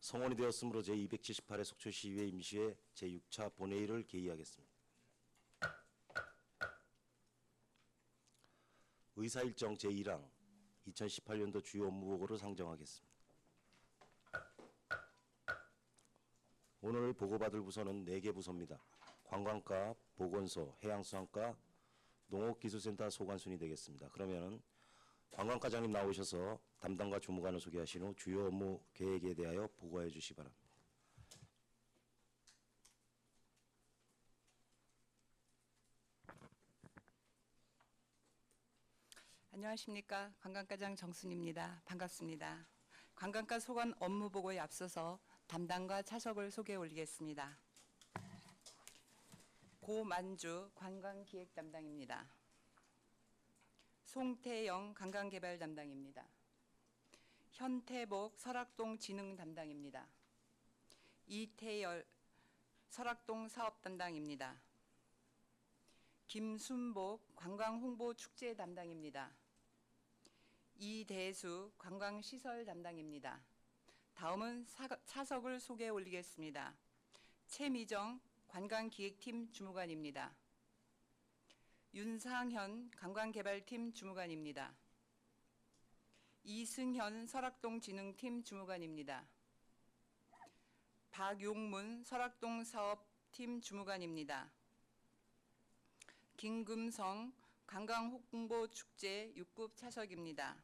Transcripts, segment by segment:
성원이 되었으므로 제278회 속초시의회 임시회 제6차 본회의를 개의하겠습니다. 의사일정 제1항 2018년도 주요 업무보고를 상정하겠습니다. 오늘 보고받을 부서는 4개 부서입니다. 관광과, 보건소, 해양수산과, 농업기술센터 소관순이 되겠습니다. 그러면은 관광과장님 나오셔서 담당과 주무관을 소개하신 후 주요 업무 계획에 대하여 보고해 주시기 바랍니다. 안녕하십니까. 관광과장 정순입니다. 반갑습니다. 관광과 소관 업무 보고에 앞서서 담당과 차석을 소개해 올리겠습니다. 고만주 관광기획 담당입니다. 송태영 관광개발 담당입니다. 현태복 설악동 진흥 담당입니다. 이태열 설악동 사업 담당입니다. 김순복 관광홍보 축제 담당입니다. 이대수 관광시설 담당입니다. 다음은 차석을 소개해 올리겠습니다. 최미정 관광기획팀 주무관입니다. 윤상현 관광개발팀 주무관입니다. 이승현 설악동 진흥팀 주무관입니다. 박용문 설악동 사업팀 주무관입니다. 김금성 관광홍보축제 6급 차석입니다.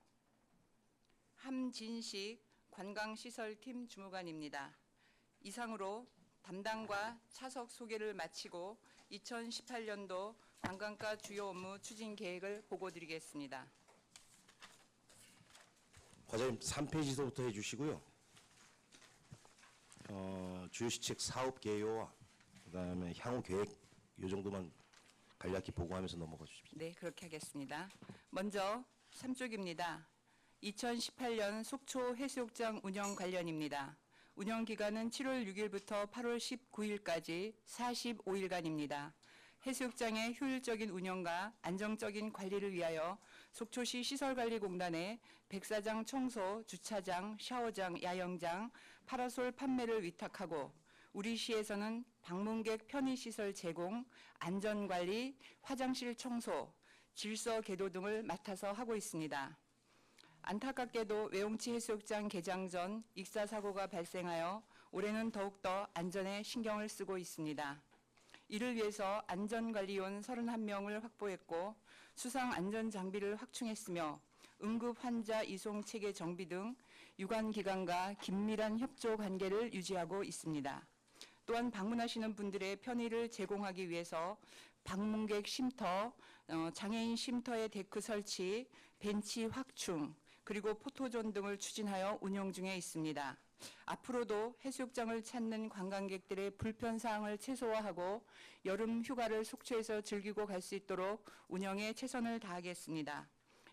함진식 관광시설팀 주무관입니다. 이상으로 담당과 차석 소개를 마치고 2018년도 관광과 주요 업무 추진 계획을 보고드리겠습니다. 과장님 3페이지서부터 해주시고요. 주요 시책 사업 개요와 그다음에 향후 계획 이 정도만 간략히 보고하면서 넘어가 주십시오. 네, 그렇게 하겠습니다. 먼저 3쪽입니다. 2018년 속초 해수욕장 운영 관련입니다. 운영 기간은 7월 6일부터 8월 19일까지 45일간입니다. 해수욕장의 효율적인 운영과 안정적인 관리를 위하여 속초시 시설관리공단에 백사장 청소, 주차장, 샤워장, 야영장, 파라솔 판매를 위탁하고 우리 시에서는 방문객 편의시설 제공, 안전관리, 화장실 청소, 질서 계도 등을 맡아서 하고 있습니다. 안타깝게도 외홍치 해수욕장 개장 전 익사 사고가 발생하여 올해는 더욱더 안전에 신경을 쓰고 있습니다. 이를 위해서 안전관리원 31명을 확보했고 수상 안전장비를 확충했으며 응급 환자 이송 체계 정비 등 유관기관과 긴밀한 협조 관계를 유지하고 있습니다. 또한 방문하시는 분들의 편의를 제공하기 위해서 방문객 쉼터, 장애인 쉼터의 데크 설치, 벤치 확충, 그리고 포토존 등을 추진하여 운영 중에 있습니다. 앞으로도 해수욕장을 찾는 관광객들의 불편사항을 최소화하고 여름 휴가를 속초에서 즐기고 갈 수 있도록 운영에 최선을 다하겠습니다.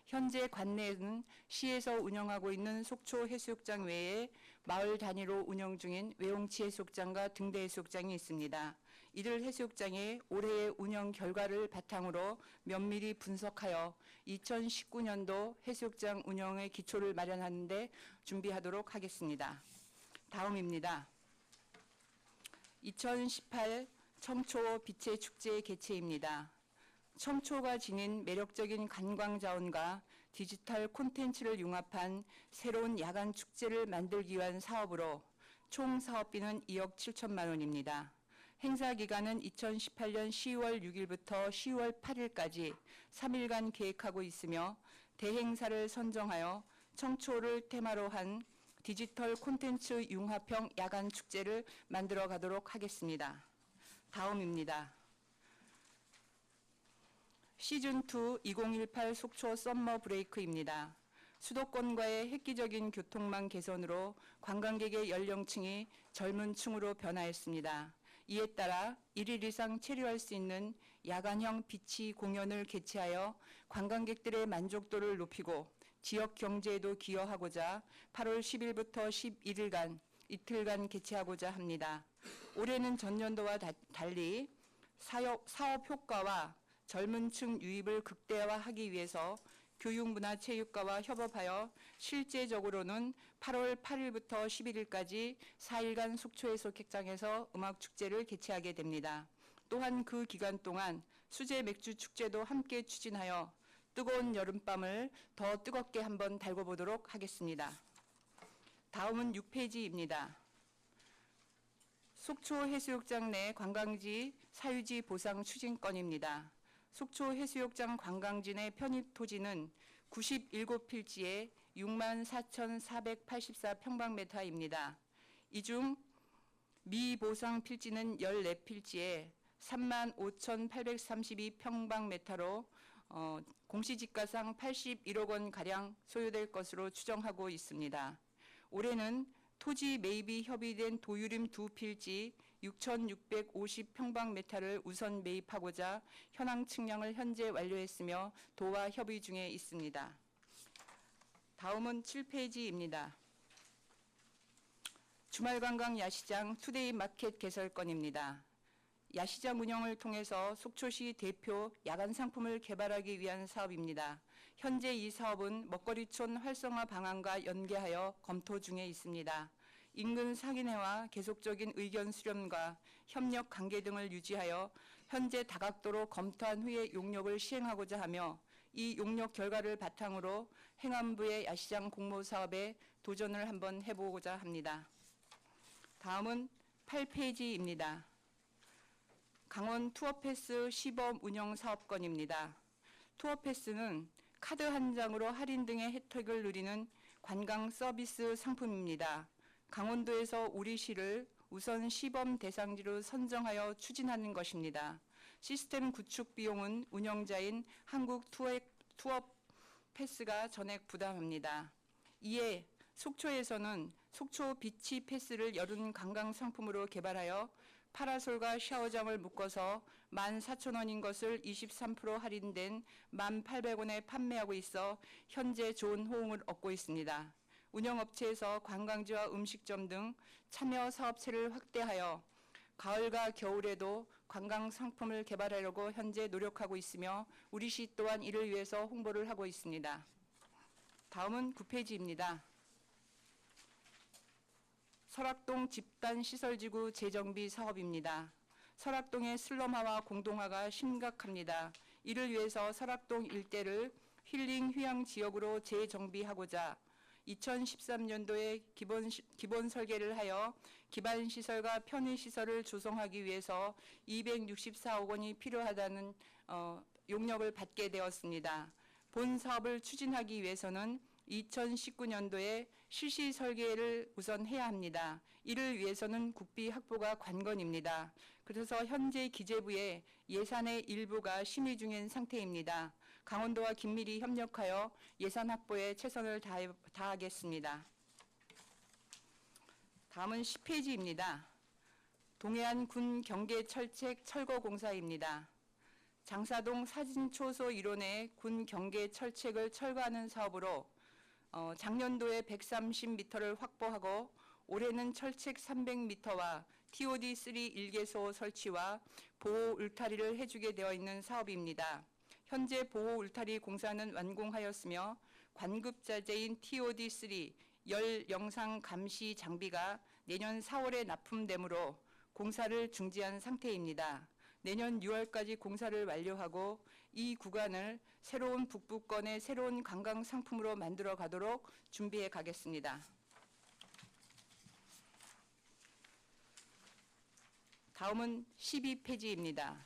현재 관내에는 시에서 운영하고 있는 속초 해수욕장 외에 마을 단위로 운영 중인 외홍치 해수욕장과 등대 해수욕장이 있습니다. 이들 해수욕장의 올해의 운영 결과를 바탕으로 면밀히 분석하여 2019년도 해수욕장 운영의 기초를 마련하는 데 준비하도록 하겠습니다. 다음입니다. 2018 청초 빛의 축제 개최입니다. 청초가 지닌 매력적인 관광자원과 디지털 콘텐츠를 융합한 새로운 야간 축제를 만들기 위한 사업으로 총 사업비는 2억 7천만 원입니다. 행사 기간은 2018년 10월 6일부터 10월 8일까지 3일간 계획하고 있으며 대행사를 선정하여 청초를 테마로 한 디지털 콘텐츠 융합형 야간 축제를 만들어 가도록 하겠습니다. 다음입니다. 시즌2 2018 속초 썸머 브레이크입니다. 수도권과의 획기적인 교통망 개선으로 관광객의 연령층이 젊은 층으로 변화했습니다. 이에 따라 1일 이상 체류할 수 있는 야간형 비치 공연을 개최하여 관광객들의 만족도를 높이고 지역 경제에도 기여하고자 8월 10일부터 11일간 이틀간 개최하고자 합니다. 올해는 전년도와 달리 사업 효과와 젊은 층 유입을 극대화하기 위해서 교육문화체육과와 협업하여 실제적으로는 8월 8일부터 11일까지 4일간 속초해수욕장에서 음악축제를 개최하게 됩니다. 또한 그 기간 동안 수제 맥주 축제도 함께 추진하여 뜨거운 여름밤을 더 뜨겁게 한번 달궈보도록 하겠습니다. 다음은 6페이지입니다. 속초해수욕장 내 관광지 사유지 보상 추진건입니다. 속초해수욕장 관광지 내 편입 토지는 97필지에 64,484평방미터입니다. 이 중 미보상 필지는 14필지에 35,832평방미터로 공시지가상 81억 원가량 소요될 것으로 추정하고 있습니다. 올해는 토지 매입이 협의된 도유림 2필지 6,650평방미터를 우선 매입하고자 현황 측량을 현재 완료했으며 도와 협의 중에 있습니다. 다음은 7페이지입니다. 주말관광 야시장 투데이 마켓 개설건입니다. 야시장 운영을 통해서 속초시 대표 야간 상품을 개발하기 위한 사업입니다. 현재 이 사업은 먹거리촌 활성화 방안과 연계하여 검토 중에 있습니다. 인근 상인회와 계속적인 의견 수렴과 협력 관계 등을 유지하여 현재 다각도로 검토한 후에 용역을 시행하고자 하며 이 용역 결과를 바탕으로 행안부의 야시장 공모 사업에 도전을 한번 해보고자 합니다. 다음은 8페이지입니다. 강원 투어패스 시범 운영 사업건입니다. 투어패스는 카드 한 장으로 할인 등의 혜택을 누리는 관광 서비스 상품입니다. 강원도에서 우리 시를 우선 시범 대상지로 선정하여 추진하는 것입니다. 시스템 구축 비용은 운영자인 한국 투어패스가 전액 부담합니다. 이에 속초에서는 속초 비치 패스를 여름 관광 상품으로 개발하여 파라솔과 샤워장을 묶어서 14,000원인 것을 23% 할인된 1,800원에 판매하고 있어 현재 좋은 호응을 얻고 있습니다. 운영업체에서 관광지와 음식점 등 참여 사업체를 확대하여 가을과 겨울에도 관광 상품을 개발하려고 현재 노력하고 있으며 우리 시 또한 이를 위해서 홍보를 하고 있습니다. 다음은 9페이지입니다. 설악동 집단시설지구 재정비 사업입니다. 설악동의 슬럼화와 공동화가 심각합니다. 이를 위해서 설악동 일대를 힐링 휴양 지역으로 재정비하고자 2013년도에 기본 설계를 하여 기반시설과 편의시설을 조성하기 위해서 264억 원이 필요하다는 용역을 받게 되었습니다. 본 사업을 추진하기 위해서는 2019년도에 실시 설계를 우선 해야 합니다. 이를 위해서는 국비 확보가 관건입니다. 그래서 현재 기재부의 예산의 일부가 심의 중인 상태입니다. 강원도와 긴밀히 협력하여 예산 확보에 최선을 다하겠습니다. 다음은 10페이지입니다. 동해안 군 경계철책 철거공사입니다. 장사동 사진초소 일원의 군 경계철책을 철거하는 사업으로 작년도에 130m를 확보하고 올해는 철책 300m와 TOD3 일개소 설치와 보호 울타리를 해주게 되어 있는 사업입니다. 현재 보호 울타리 공사는 완공하였으며 관급자재인 TOD3 열 영상 감시 장비가 내년 4월에 납품되므로 공사를 중지한 상태입니다. 내년 6월까지 공사를 완료하고 이 구간을 새로운 북부권의 새로운 관광 상품으로 만들어 가도록 준비해 가겠습니다. 다음은 12페이지입니다.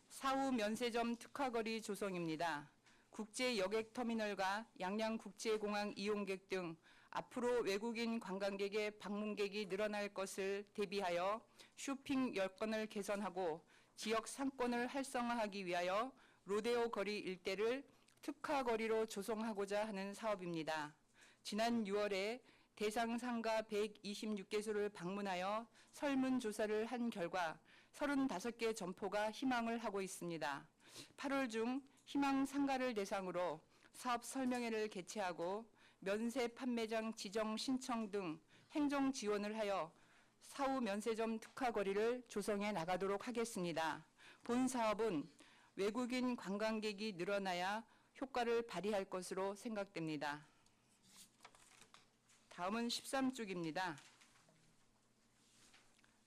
사후 면세점 특화거리 조성입니다. 국제 여객터미널과 양양국제공항 이용객 등 앞으로 외국인 관광객의 방문객이 늘어날 것을 대비하여 쇼핑 여건을 개선하고 지역 상권을 활성화하기 위하여 로데오 거리 일대를 특화거리로 조성하고자 하는 사업입니다. 지난 6월에 대상 상가 126개소를 방문하여 설문조사를 한 결과 35개 점포가 희망을 하고 있습니다. 8월 중 희망 상가를 대상으로 사업 설명회를 개최하고 면세 판매장 지정 신청 등 행정 지원을 하여 사후 면세점 특화거리를 조성해 나가도록 하겠습니다. 본 사업은 외국인 관광객이 늘어나야 효과를 발휘할 것으로 생각됩니다. 다음은 13쪽입니다.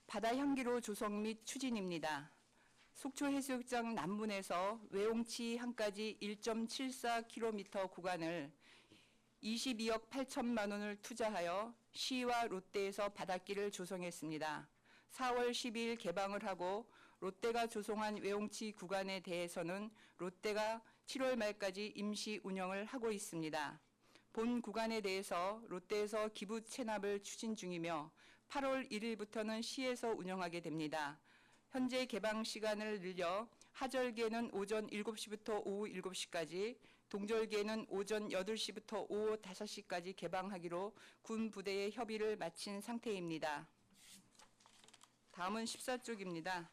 바다 향기로 조성 및 추진입니다. 속초해수욕장 남문에서 외홍치 항까지 1.74km 구간을 22억 8천만 원을 투자하여 시와 롯데에서 바닷길을 조성했습니다. 4월 12일 개방을 하고 롯데가 조성한 외홍치 구간에 대해서는 롯데가 7월 말까지 임시 운영을 하고 있습니다. 본 구간에 대해서 롯데에서 기부 체납을 추진 중이며 8월 1일부터는 시에서 운영하게 됩니다. 현재 개방 시간을 늘려 하절기에는 오전 7시부터 오후 7시까지, 동절기에는 오전 8시부터 오후 5시까지 개방하기로 군 부대의 협의를 마친 상태입니다. 다음은 14쪽입니다.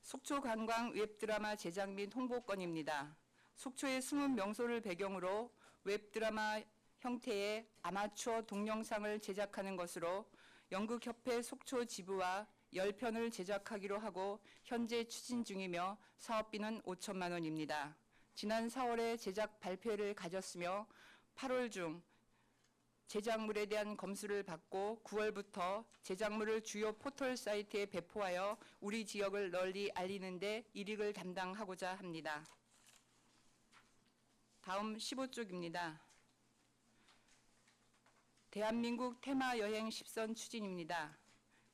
속초 관광 웹드라마 제작 및 홍보건입니다. 속초의 숨은 명소를 배경으로 웹드라마 형태의 아마추어 동영상을 제작하는 것으로 연극협회 속초 지부와 10편을 제작하기로 하고 현재 추진 중이며 사업비는 5천만 원입니다. 지난 4월에 제작 발표회를 가졌으며 8월 중 제작물에 대한 검수를 받고 9월부터 제작물을 주요 포털 사이트에 배포하여 우리 지역을 널리 알리는 데 일익을 담당하고자 합니다. 다음 15쪽입니다. 대한민국 테마여행 10선 추진입니다.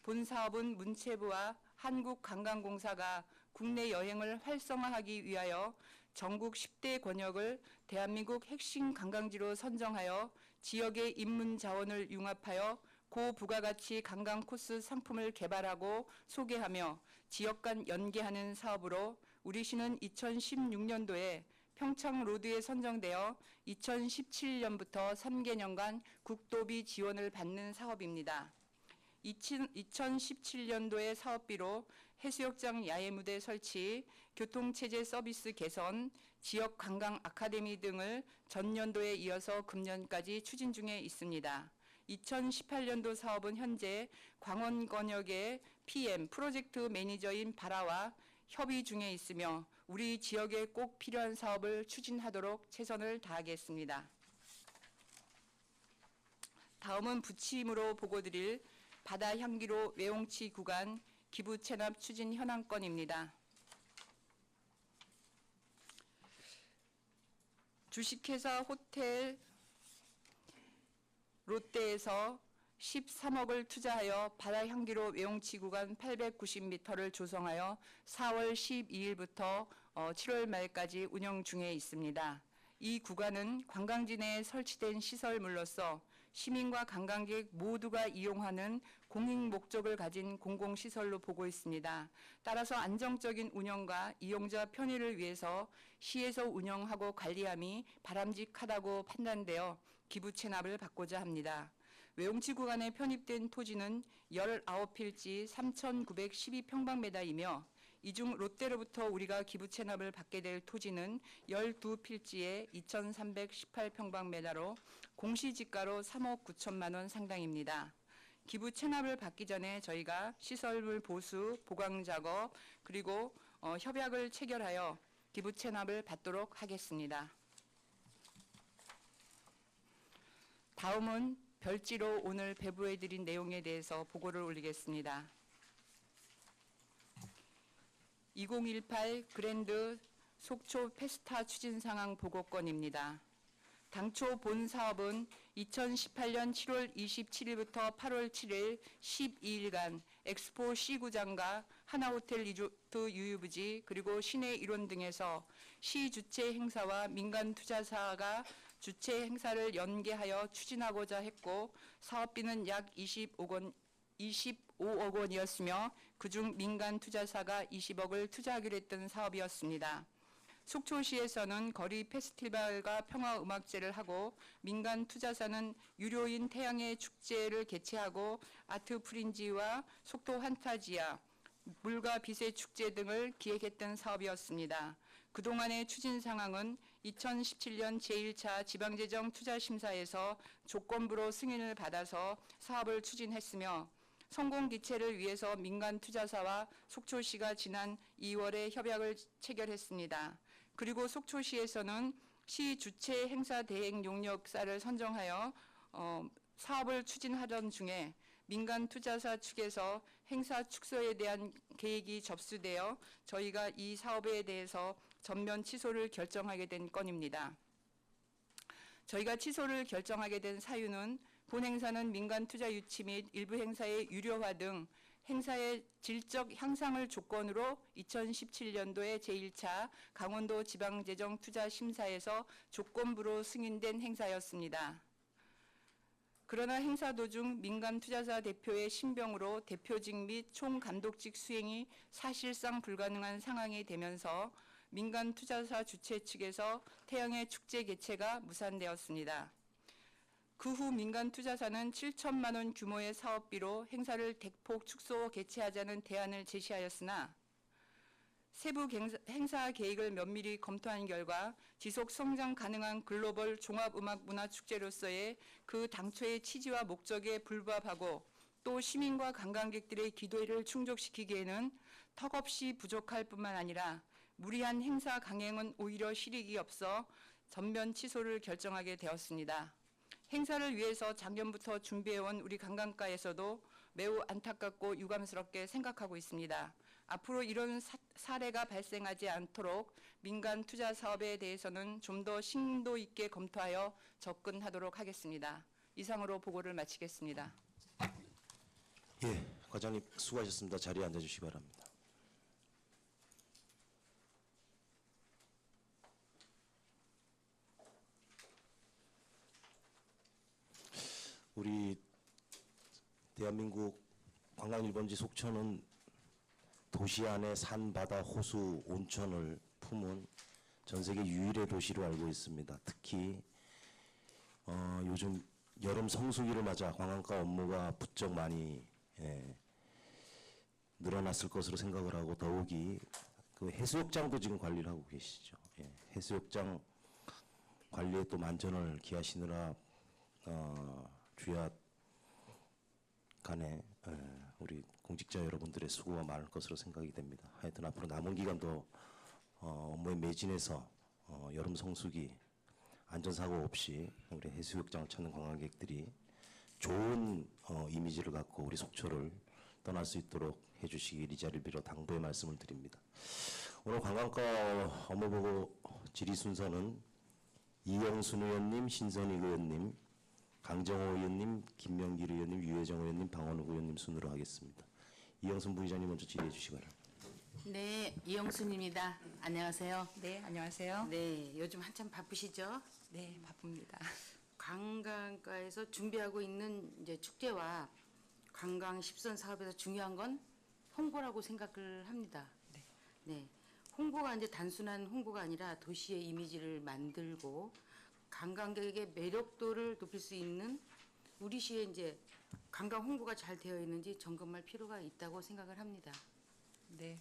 본 사업은 문체부와 한국관광공사가 국내 여행을 활성화하기 위하여 전국 10대 권역을 대한민국 핵심 관광지로 선정하여 지역의 인문 자원을 융합하여 고부가가치 관광 코스 상품을 개발하고 소개하며 지역 간 연계하는 사업으로 우리 시는 2016년도에 평창로드에 선정되어 2017년부터 3개년간 국도비 지원을 받는 사업입니다. 2017년도의 사업비로 해수욕장 야외무대 설치, 교통체제 서비스 개선, 지역 관광 아카데미 등을 전년도에 이어서 금년까지 추진 중에 있습니다. 2018년도 사업은 현재 광원권역의 PM 프로젝트 매니저인 바라와 협의 중에 있으며 우리 지역에 꼭 필요한 사업을 추진하도록 최선을 다하겠습니다. 다음은 부침으로 보고드릴 바다 향기로 외홍치 구간 기부 체납 추진 현황건입니다. 주식회사 호텔 롯데에서 13억을 투자하여 바다 향기로 외홍치 구간 890m를 조성하여 4월 12일부터 7월 말까지 운영 중에 있습니다. 이 구간은 관광지 내에 설치된 시설물로서 시민과 관광객 모두가 이용하는 공익 목적을 가진 공공시설로 보고 있습니다. 따라서 안정적인 운영과 이용자 편의를 위해서 시에서 운영하고 관리함이 바람직하다고 판단되어 기부 체납을 받고자 합니다. 외홍치 구간에 편입된 토지는 19필지 3,912평방미터이며 이 중 롯데로부터 우리가 기부 체납을 받게 될 토지는 12필지에 2,318평방미터로 공시지가로 3억 9천만 원 상당입니다. 기부 체납을 받기 전에 저희가 시설물 보수, 보강 작업, 그리고 협약을 체결하여 기부 체납을 받도록 하겠습니다. 다음은 별지로 오늘 배부해드린 내용에 대해서 보고를 올리겠습니다. 2018 그랜드 속초 페스타 추진 상황 보고건입니다. 당초 본 사업은 2018년 7월 27일부터 8월 7일 12일간 엑스포 C구장과 하나호텔 리조트 유유부지 그리고 시내 일원 등에서 시 주최 행사와 민간 투자사가 주최 행사를 연계하여 추진하고자 했고 사업비는 약 25억 원이었으며 그중 민간 투자사가 20억을 투자하기로 했던 사업이었습니다. 속초시에서는 거리 페스티벌과 평화음악제를 하고 민간 투자사는 유료인 태양의 축제를 개최하고 아트 프린지와 속도 환타지아, 물과 빛의 축제 등을 기획했던 사업이었습니다. 그동안의 추진 상황은 2017년 제1차 지방재정 투자심사에서 조건부로 승인을 받아서 사업을 추진했으며 성공 기체를 위해서 민간 투자사와 속초시가 지난 2월에 협약을 체결했습니다. 그리고 속초시에서는 시 주최 행사 대행 용역사를 선정하여 사업을 추진하던 중에 민간 투자사 측에서 행사 축소에 대한 계획이 접수되어 저희가 이 사업에 대해서 전면 취소를 결정하게 된 건입니다. 저희가 취소를 결정하게 된 사유는 본 행사는 민간 투자 유치 및 일부 행사의 유료화 등 행사의 질적 향상을 조건으로 2017년도에 제1차 강원도 지방재정투자심사에서 조건부로 승인된 행사였습니다. 그러나 행사 도중 민간 투자사 대표의 신병으로 대표직 및 총감독직 수행이 사실상 불가능한 상황이 되면서 민간 투자사 주최 측에서 태영의 축제 개최가 무산되었습니다. 그 후 민간 투자사는 7천만 원 규모의 사업비로 행사를 대폭 축소 개최하자는 대안을 제시하였으나 세부 행사 계획을 면밀히 검토한 결과 지속 성장 가능한 글로벌 종합음악문화축제로서의 그 당초의 취지와 목적에 불부합하고 또 시민과 관광객들의 기대를 충족시키기에는 턱없이 부족할 뿐만 아니라 무리한 행사 강행은 오히려 실익이 없어 전면 취소를 결정하게 되었습니다. 행사를 위해서 작년부터 준비해온 우리 관광가에서도 매우 안타깝고 유감스럽게 생각하고 있습니다. 앞으로 이런 사례가 발생하지 않도록 민간 투자 사업에 대해서는 좀 더 심도 있게 검토하여 접근하도록 하겠습니다. 이상으로 보고를 마치겠습니다. 예, 과장님 수고하셨습니다. 자리에 앉아주시기 바랍니다. 우리 대한민국 관광 1번지 속초는 도시 안에 산, 바다, 호수, 온천을 품은 전 세계 유일의 도시로 알고 있습니다. 특히 요즘 여름 성수기를 맞아 관광가 업무가 부쩍 많이 늘어났을 것으로 생각을 하고 더욱이 그 해수욕장도 지금 관리를 하고 계시죠. 해수욕장 관리에 또 만전을 기하시느라 주야 간에 우리 공직자 여러분들의 수고가 많을 것으로 생각이 됩니다. 하여튼 앞으로 남은 기간도 업무에 매진해서 여름 성수기 안전사고 없이 우리 해수욕장을 찾는 관광객들이 좋은 이미지를 갖고 우리 속초를 떠날 수 있도록 해주시길 이 자리를 빌어 당부의 말씀을 드립니다. 오늘 관광가 업무보고 질의 순서는 이영순 의원님, 신선익 의원님, 강정호 의원님, 김명길 의원님, 유혜정 의원님, 방원욱 의원님 순으로 하겠습니다. 이영순 부의장님 먼저 질의해 주시기 바랍니다. 네, 이영순입니다. 안녕하세요. 네, 안녕하세요. 네, 요즘 한참 바쁘시죠? 네, 바쁩니다. 관광가에서 준비하고 있는 이제 축제와 관광 10선 사업에서 중요한 건 홍보라고 생각을 합니다. 네, 홍보가 이제 단순한 홍보가 아니라 도시의 이미지를 만들고 관광객의 매력도를 높일 수 있는 우리 시에 이제 관광 홍보가 잘 되어 있는지 점검할 필요가 있다고 생각을 합니다. 네.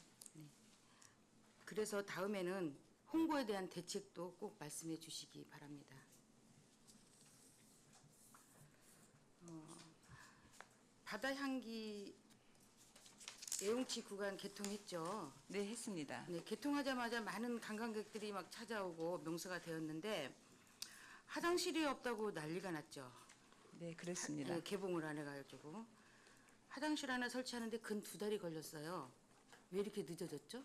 그래서 다음에는 홍보에 대한 대책도 꼭 말씀해 주시기 바랍니다. 바다향기 애용치 구간 개통했죠. 네, 했습니다. 네, 개통하자마자 많은 관광객들이 막 찾아오고 명소가 되었는데 화장실이 없다고 난리가 났죠. 네, 그렇습니다. 네, 개봉을 안 해가지고 화장실 하나 설치하는데 근 2달이 걸렸어요. 왜 이렇게 늦어졌죠?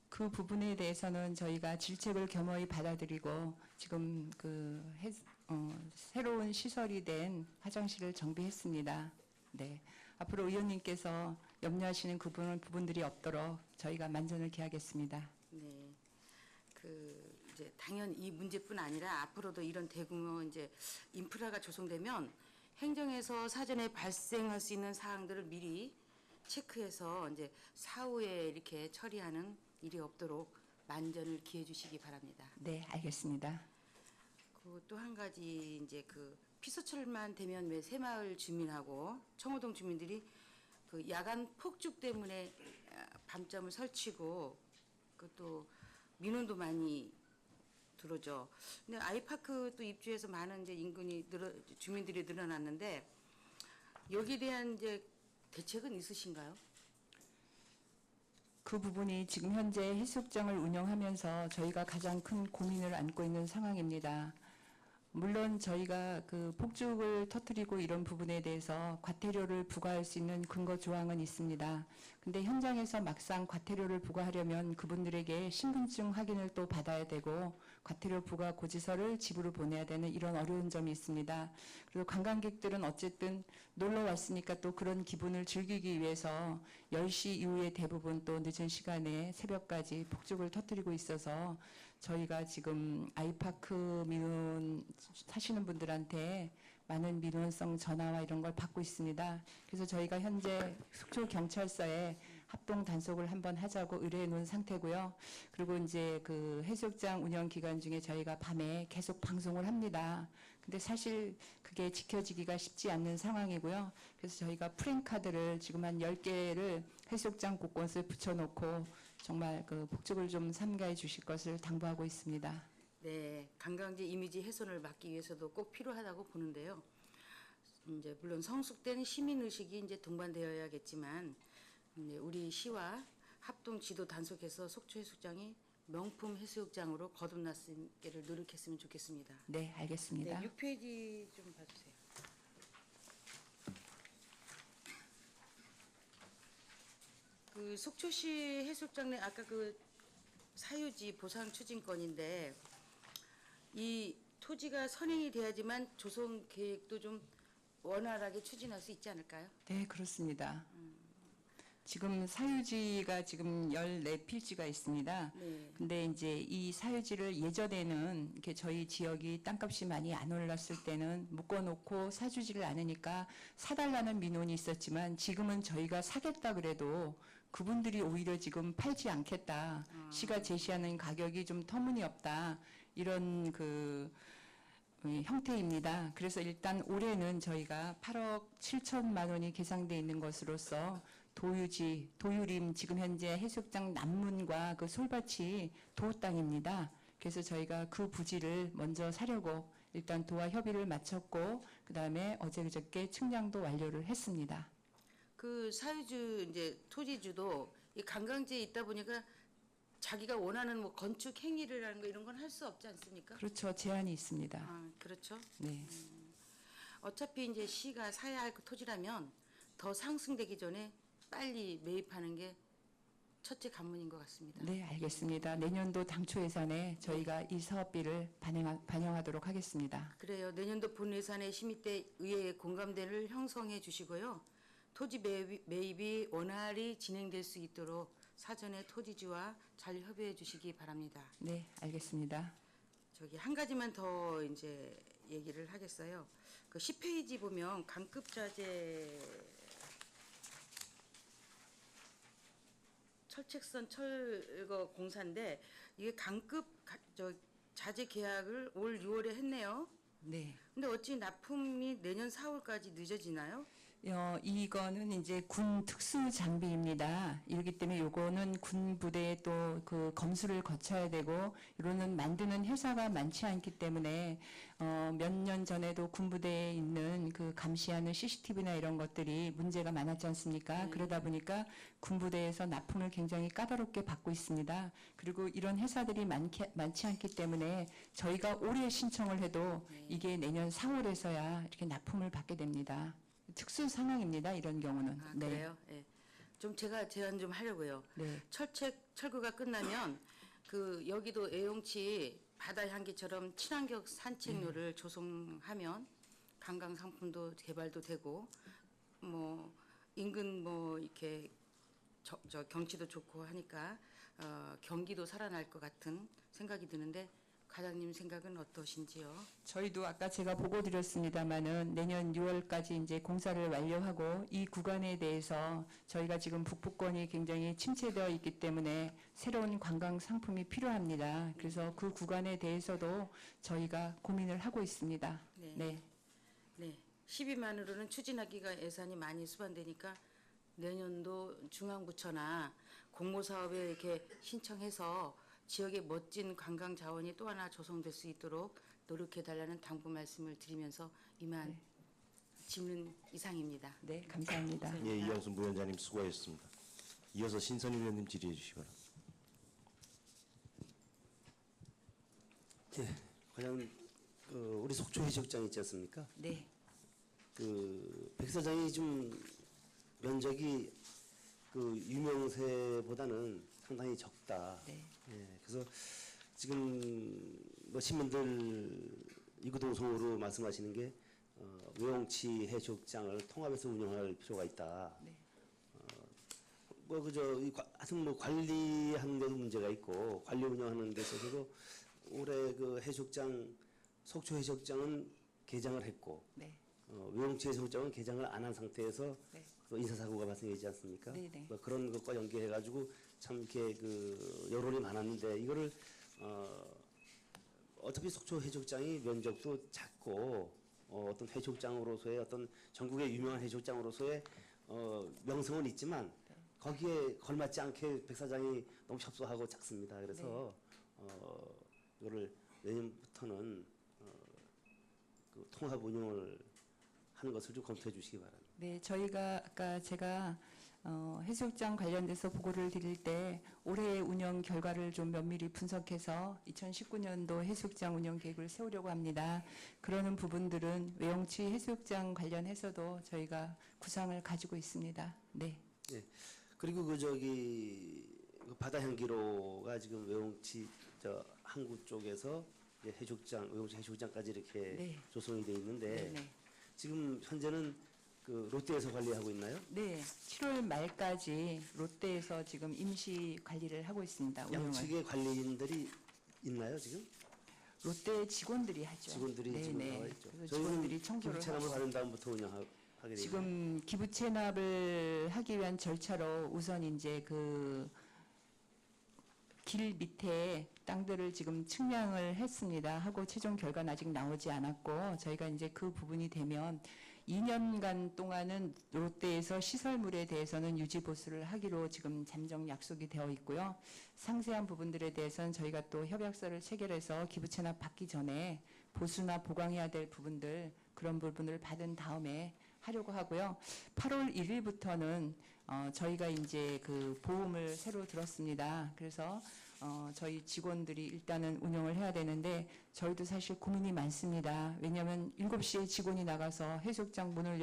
그 부분에 대해서는 저희가 질책을 겸허히 받아들이고 지금 새로운 시설이 된 화장실을 정비했습니다. 네, 앞으로 의원님께서 염려하시는 그 부분들이 없도록 저희가 만전을 기하겠습니다. 네, 이제 당연 이 문제뿐 아니라 앞으로도 이런 대규모 이제 인프라가 조성되면 행정에서 사전에 발생할 수 있는 사항들을 미리 체크해서 이제 사후에 이렇게 처리하는 일이 없도록 만전을 기해 주시기 바랍니다. 네, 알겠습니다. 또 한 가지 이제 피서철만 되면 왜 새마을 주민하고 청호동 주민들이 야간 폭죽 때문에 밤잠을 설치고 또 민원도 많이 들어오죠. 근데 아이파크 또 입주해서 많은 이제 인근이 주민들이 늘어났는데 여기에 대한 이제 대책은 있으신가요? 그 부분이 지금 현재 해수욕장을 운영하면서 저희가 가장 큰 고민을 안고 있는 상황입니다. 물론 저희가 그 폭죽을 터뜨리고 이런 부분에 대해서 과태료를 부과할 수 있는 근거 조항은 있습니다. 근데 현장에서 막상 과태료를 부과하려면 그분들에게 신분증 확인을 또 받아야 되고 과태료 부과 고지서를 집으로 보내야 되는 이런 어려운 점이 있습니다. 그리고 관광객들은 어쨌든 놀러 왔으니까 또 그런 기분을 즐기기 위해서 10시 이후에 대부분 또 늦은 시간에 새벽까지 폭죽을 터뜨리고 있어서 저희가 지금 아이파크 민원 사시는 분들한테 많은 민원성 전화와 이런 걸 받고 있습니다. 그래서 저희가 현재 속초경찰서에 합동 단속을 한번 하자고 의뢰해 놓은 상태고요. 그리고 이제 그 해수욕장 운영 기간 중에 저희가 밤에 계속 방송을 합니다. 근데 사실 그게 지켜지기가 쉽지 않는 상황이고요. 그래서 저희가 프랭카드를 지금 한 10개를 해수욕장 곳곳에 붙여놓고 정말 그 폭죽을 좀 삼가해 주실 것을 당부하고 있습니다. 네, 관광지 이미지 훼손을 막기 위해서도 꼭 필요하다고 보는데요. 이제 물론 성숙된 시민 의식이 이제 동반되어야겠지만 이제 우리 시와 합동 지도 단속해서 속초 해수욕장이 명품 해수욕장으로 거듭났기를 노력했으면 좋겠습니다. 네, 알겠습니다. 네, 6페이지 좀 봐주세요. 그 속초시 해수욕장 내 아까 그 사유지 보상 추진건인데 이 토지가 선행이 돼야지만 조성 계획도 좀 원활하게 추진할 수 있지 않을까요? 네, 그렇습니다. 지금 사유지가 지금 14필지가 있습니다. 네. 근데 이제 이 사유지를 예전에는 이렇게 저희 지역이 땅값이 많이 안 올랐을 때는 묶어놓고 사주지를 않으니까 사달라는 민원이 있었지만 지금은 저희가 사겠다 그래도 그분들이 오히려 지금 팔지 않겠다. 시가 제시하는 가격이 좀 터무니없다. 이런 그 형태입니다. 그래서 일단 올해는 저희가 8억 7천만 원이 계상돼 있는 것으로서 도유지, 도유림 지금 현재 해수욕장 남문과 그 솔밭이 도 땅입니다. 그래서 저희가 그 부지를 먼저 사려고 일단 도와 협의를 마쳤고 그다음에 어제 그저께 측량도 완료를 했습니다. 그 사유주 이제 토지주도 이 관광지에 있다 보니까 자기가 원하는 뭐 건축 행위를 하는 거 이런 건 할 수 없지 않습니까? 그렇죠. 제한이 있습니다. 아, 그렇죠. 네. 어차피 이제 시가 사야 할 그 토지라면 더 상승되기 전에 빨리 매입하는 게 첫째 관문인 것 같습니다. 네, 알겠습니다. 내년도 당초 예산에 저희가 이 사업비를 반영하도록 하겠습니다. 그래요. 내년도 본 예산의 심의 때 의회의 공감대를 형성해 주시고요. 토지 매입이 원활히 진행될 수 있도록 사전에 토지주와 잘 협의해 주시기 바랍니다. 네, 알겠습니다. 저기 한 가지만 더 이제 얘기를 하겠어요. 그 10페이지 보면 강급자재 철책선 철거 공사인데 이게 자재 계약을 올 6월에 했네요. 네. 근데 어찌 납품이 내년 4월까지 늦어지나요? 이거는 이제 군 특수 장비입니다. 이렇기 때문에 요거는 군 부대에 또 그 검수를 거쳐야 되고 이거는 만드는 회사가 많지 않기 때문에 몇 년 전에도 군 부대에 있는 그 감시하는 CCTV나 이런 것들이 문제가 많았지 않습니까? 그러다 보니까 군 부대에서 납품을 굉장히 까다롭게 받고 있습니다. 그리고 이런 회사들이 많지 않기 때문에 저희가 올해 신청을 해도 이게 내년 4월에서야 이렇게 납품을 받게 됩니다. 특수 상황입니다. 이런 경우는. 아, 네. 그래요? 예. 좀 제가 제안 좀 하려고요. 네. 철거가 끝나면 그 여기도 애용치 바다 향기처럼 친환경 산책로를 조성하면 관광 상품도 개발도 되고 뭐 인근 뭐 이렇게 저 경치도 좋고 하니까 경기도 살아날 것 같은 생각이 드는데 과장님 생각은 어떠신지요? 저희도 아까 제가 보고 드렸습니다마는 내년 6월까지 이제 공사를 완료하고 이 구간에 대해서 저희가 지금 북부권이 굉장히 침체되어 있기 때문에 새로운 관광 상품이 필요합니다. 그래서 그 구간에 대해서도 저희가 고민을 하고 있습니다. 네. 네. 네. 12만으로는 추진하기가 예산이 많이 수반되니까 내년도 중앙부처나 공모사업에 이렇게 신청해서 지역의 멋진 관광 자원이 또 하나 조성될 수 있도록 노력해달라는 당부 말씀을 드리면서 이만 질문 이상입니다. 네, 감사합니다. 예, 이영순 부위원장님 수고하셨습니다. 이어서 신선희 의원님 질의해 주시기 바랍니다. 예, 과장 우리 속초 해수욕장 있지 않습니까? 네, 백사장이 좀 면적이 유명세보다는 상당히 적다. 네. 예, 그래서 지금 뭐 시민들 이구동성으로 말씀하시는 게 외용치 해수욕장을 통합해서 운영할 필요가 있다. 네. 하여튼 뭐 관리하는 데도 문제가 있고 관리 운영하는 데 있어서도 올해 그 해수욕장 속초 해수욕장은 개장을 했고 네, 외용치 해수욕장은 개장을 안 한 상태에서 네. 또 인사사고가 발생하지 않습니까? 네, 네. 뭐 그런 것과 연계해가지고 참 이렇게 여론이 많았는데 이거를 어차피 속초 해수욕장이 면적도 작고 어떤 해수욕장으로서의 어떤 전국의 유명한 해수욕장으로서의 명성은 있지만 거기에 걸맞지 않게 백사장이 너무 협소하고 작습니다. 그래서 이거를 내년부터는 통합 운영을 하는 것을 좀 검토해 주시기 바랍니다. 네, 저희가 아까 제가 해수욕장 관련돼서 보고를 드릴 때 올해의 운영 결과를 좀 면밀히 분석해서 2019년도 해수욕장 운영 계획을 세우려고 합니다. 그러는 부분들은 외용치 해수욕장 관련해서도 저희가 구상을 가지고 있습니다. 네. 예. 그리고 바다 향기로가 지금 외용치 항구 쪽에서 이제 외용치 해수욕장까지 이렇게 네. 조성이 돼 있는데 네, 네. 지금 현재는 롯데에서 관리하고 있나요? 네, 7월 말까지 롯데에서 지금 임시 관리를 하고 있습니다. 운영을. 양측의 관리인들이 있나요 지금? 롯데 직원들이 하죠. 직원들이 네, 지금 네. 나와 있죠. 그래서 직원들이 청소를 체납을 하고 받은 다음부터 운영하게 되죠. 지금 기부 체납을 하기 위한 절차로 우선 이제 길 밑에 땅들을 지금 측량을 했습니다. 하고 최종 결과는 아직 나오지 않았고 저희가 이제 그 부분이 되면 2년간 동안은 롯데에서 시설물에 대해서는 유지 보수를 하기로 지금 잠정 약속이 되어 있고요. 상세한 부분들에 대해서는 저희가 또 협약서를 체결해서 기부 체납 받기 전에 보수나 보강해야 될 부분들 그런 부분을 받은 다음에 하려고 하고요. 8월 1일부터는 저희가 이제 보험을 새로 들었습니다. 그래서 저희 직원들이 일단은 운영을 해야 되는데 저희도 사실 고민이 많습니다. 왜냐하면 7시에 직원이 나가서 해수욕장 문을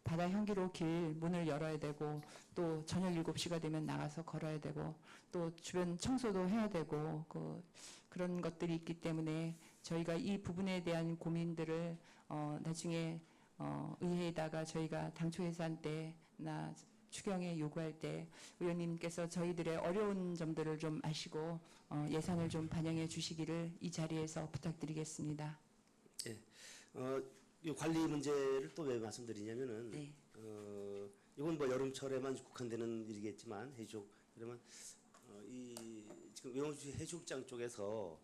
바다 향기로 길 문을 열어야 되고 또 저녁 7시가 되면 나가서 걸어야 되고 또 주변 청소도 해야 되고 그런 것들이 있기 때문에 저희가 이 부분에 대한 고민들을 나중에 의회에다가 저희가 당초 예산 때나 추경에 요구할 때 의원님께서 저희들의 어려운 점들을 좀 아시고 예산을 좀 반영해 주시기를 이 자리에서 부탁드리겠습니다. 예. 이 관리 문제를 또 왜 말씀드리냐면은 네. 이건 뭐 여름철에만 국한되는 일이겠지만 그러면 지금 외용시 해수욕장 쪽에서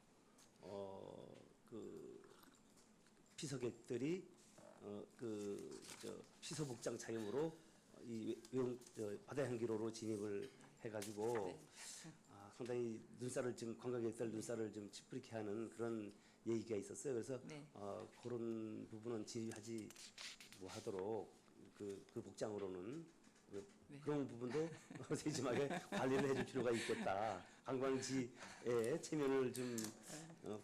피서객들이 피서복장 차림으로 바다 향기로로 진입을 해가지고 상당히 관광객들 눈살을 좀 찌푸리게 하는 그런 얘기가 있었어요. 그래서 네. 그런 부분은 진입하지 하도록 그 복장으로는 그런 부분도 세심하게 관리를 해줄 필요가 있겠다. 관광지에 체면을 좀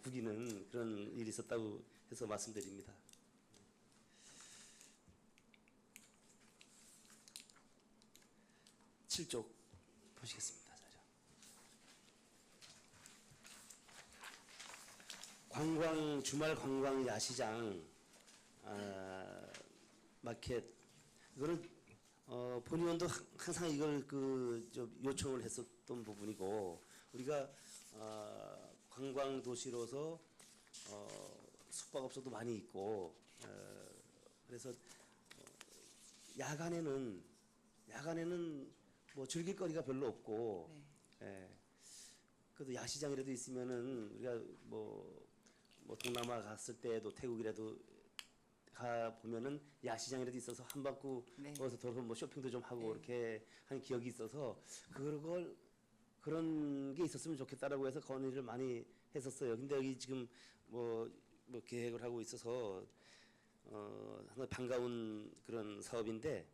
구기는 그런 일이 있었다고 해서 말씀드립니다. 7쪽 보시겠습니다. 주말 관광 야시장 마켓 이거는 본의원도 항상 이걸 요청을 했었던 부분이고 우리가 관광 도시로서 숙박업소도 많이 있고 그래서 야간에는 뭐 즐길 거리가 별로 없고 그래도 야시장이라도 있으면은 우리가 뭐 동남아 갔을 때도 태국이라도 가 보면은 야시장이라도 있어서 한바퀴 네. 거기서 돌아서 뭐 쇼핑도 좀 하고 이렇게 한 기억이 있어서 그런 게 있었으면 좋겠다라고 해서 건의를 많이 했었어요. 근데 여기 지금 뭐 계획을 하고 있어서 상당히 반가운 그런 사업인데